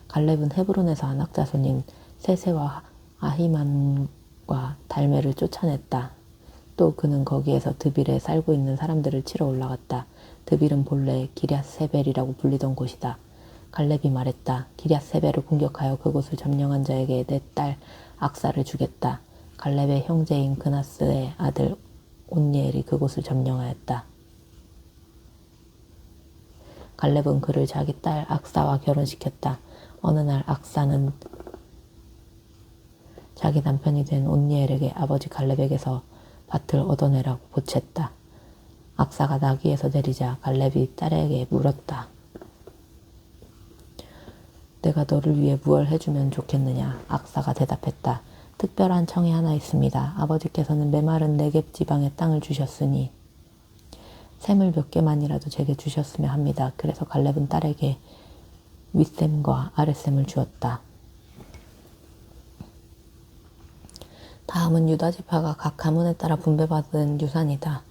갈렙은 헤브론에서 아낙 자손인 세세와 아히만과 달메를 쫓아냈다. 또 그는 거기에서 드빌에 살고 있는 사람들을 치러 올라갔다. 드빌은 본래 기럇 세벨이라고 불리던 곳이다. 갈렙이 말했다. 기럇 세베를 공격하여 그곳을 점령한 자에게 내 딸 악사를 주겠다. 갈렙의 형제인 그나스의 아들 온니엘이 그곳을 점령하였다. 갈렙은 그를 자기 딸 악사와 결혼시켰다. 어느 날 악사는 자기 남편이 된 온니엘에게 아버지 갈렙에게서 밭을 얻어내라고 보챘다. 악사가 나귀에서 내리자 갈렙이 딸에게 물었다. 내가 너를 위해 무얼 해주면 좋겠느냐? 악사가 대답했다. 특별한 청이 하나 있습니다. 아버지께서는 메마른 네겝 지방의 땅을 주셨으니 샘을 몇 개만이라도 제게 주셨으면 합니다. 그래서 갈렙은 딸에게 윗샘과 아랫샘을 주었다. 다음은 유다지파가 각 가문에 따라 분배받은 유산이다.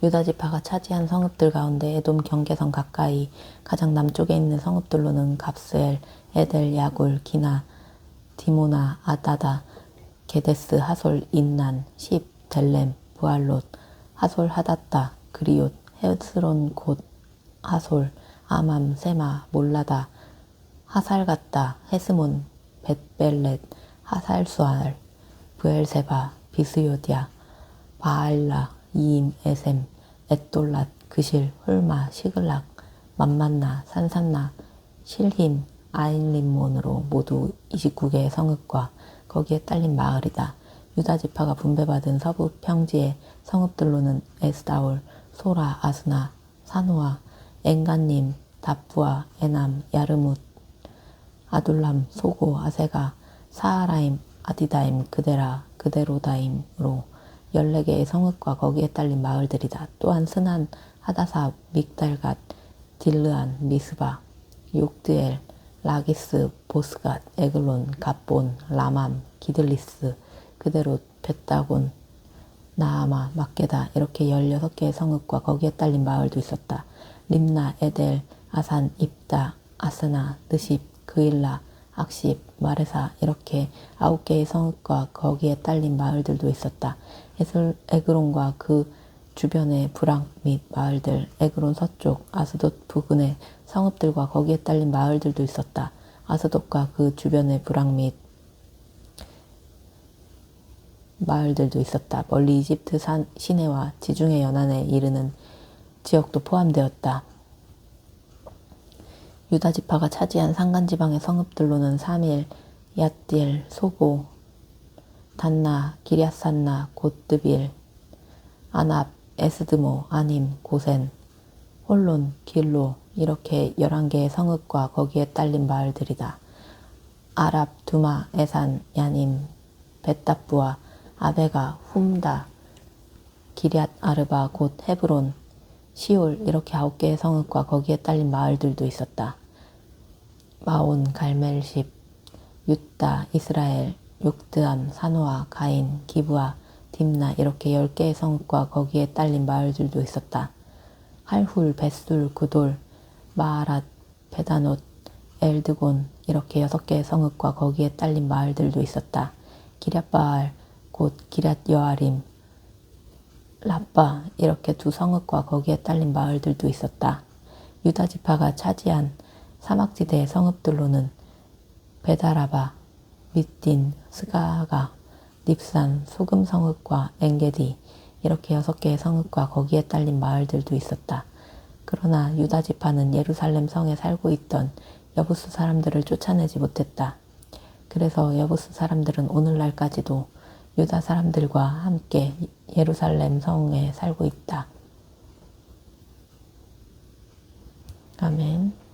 유다지파가 차지한 성읍들 가운데 에돔 경계선 가까이 가장 남쪽에 있는 성읍들로는 갑스엘, 에델, 야굴, 기나, 디모나, 아다다, 게데스, 하솔, 인난, 십, 델렘, 부알롯, 하솔, 하닷다, 그리옷, 헤스론, 곧, 하솔, 아맘, 세마, 몰라다, 하살갓다, 헤스몬, 벳벨렛, 하살수알, 브엘세바, 비스요디아, 바알라, 이임, 에셈, 엣돌랏, 그실, 홀마, 시글락, 맘만나, 산산나, 실힘, 아인림몬으로 모두 29개의 성읍과 거기에 딸린 마을이다. 유다지파가 분배받은 서부 평지의 성읍들로는 에스다올, 소라, 아스나, 사노아, 엔간님, 다프아, 에남, 야르뭇, 아둘람, 소고, 아세가, 사하라임, 아디다임, 그데라, 그데로다임으로 14개의 성읍과 거기에 딸린 마을들이다. 또한 스난, 하다사, 믹달갓, 딜르안, 미스바, 욕드엘, 라기스, 보스갓, 에글론, 갑본, 라맘, 기들리스, 그대로 벳다곤, 나아마, 막게다 이렇게 16개의 성읍과 거기에 딸린 마을도 있었다. 림나, 에델, 아산, 입다, 아스나, 느십, 그일라, 악십, 마레사 이렇게 9개의 성읍과 거기에 딸린 마을들도 있었다. 에그론과 그 주변의 부락 및 마을들, 에그론 서쪽, 아스돗 부근의 성읍들과 거기에 딸린 마을들도 있었다. 아스돗과 그 주변의 부락 및 마을들도 있었다. 멀리 이집트 시내와 지중해 연안에 이르는 지역도 포함되었다. 유다지파가 차지한 산간지방의 성읍들로는 사밀, 얏딜, 소고, 단나, 기럇산나, 곧드빌, 아납, 에스드모, 아님, 고센, 홀론, 길로 이렇게 11개의 성읍과 거기에 딸린 마을들이다. 아랍, 두마, 에산, 야님, 벳다부아, 아베가, 훔다, 기럇 아르바, 곧 헤브론, 시올 이렇게 9개의 성읍과 거기에 딸린 마을들도 있었다. 마온, 갈멜십, 윳다, 이스라엘, 욕드암, 사노아, 가인, 기브아, 딥나 이렇게 10개의 성읍과 거기에 딸린 마을들도 있었다. 할훌, 벳술, 그돌, 마아랏, 베다노, 엘드곤 이렇게 6개의 성읍과 거기에 딸린 마을들도 있었다. 기럇바알, 곧 기럇여아림, 라빠 이렇게 2 성읍과 거기에 딸린 마을들도 있었다. 유다지파가 차지한 사막지대의 성읍들로는 베다라바, 밑딘, 스가가, 닙산, 소금성읍과 엔게디 이렇게 6개의 성읍과 거기에 딸린 마을들도 있었다. 그러나 유다지파는 예루살렘 성에 살고 있던 여부스 사람들을 쫓아내지 못했다. 그래서 여부스 사람들은 오늘날까지도 유다 사람들과 함께 예루살렘 성에 살고 있다. 아멘.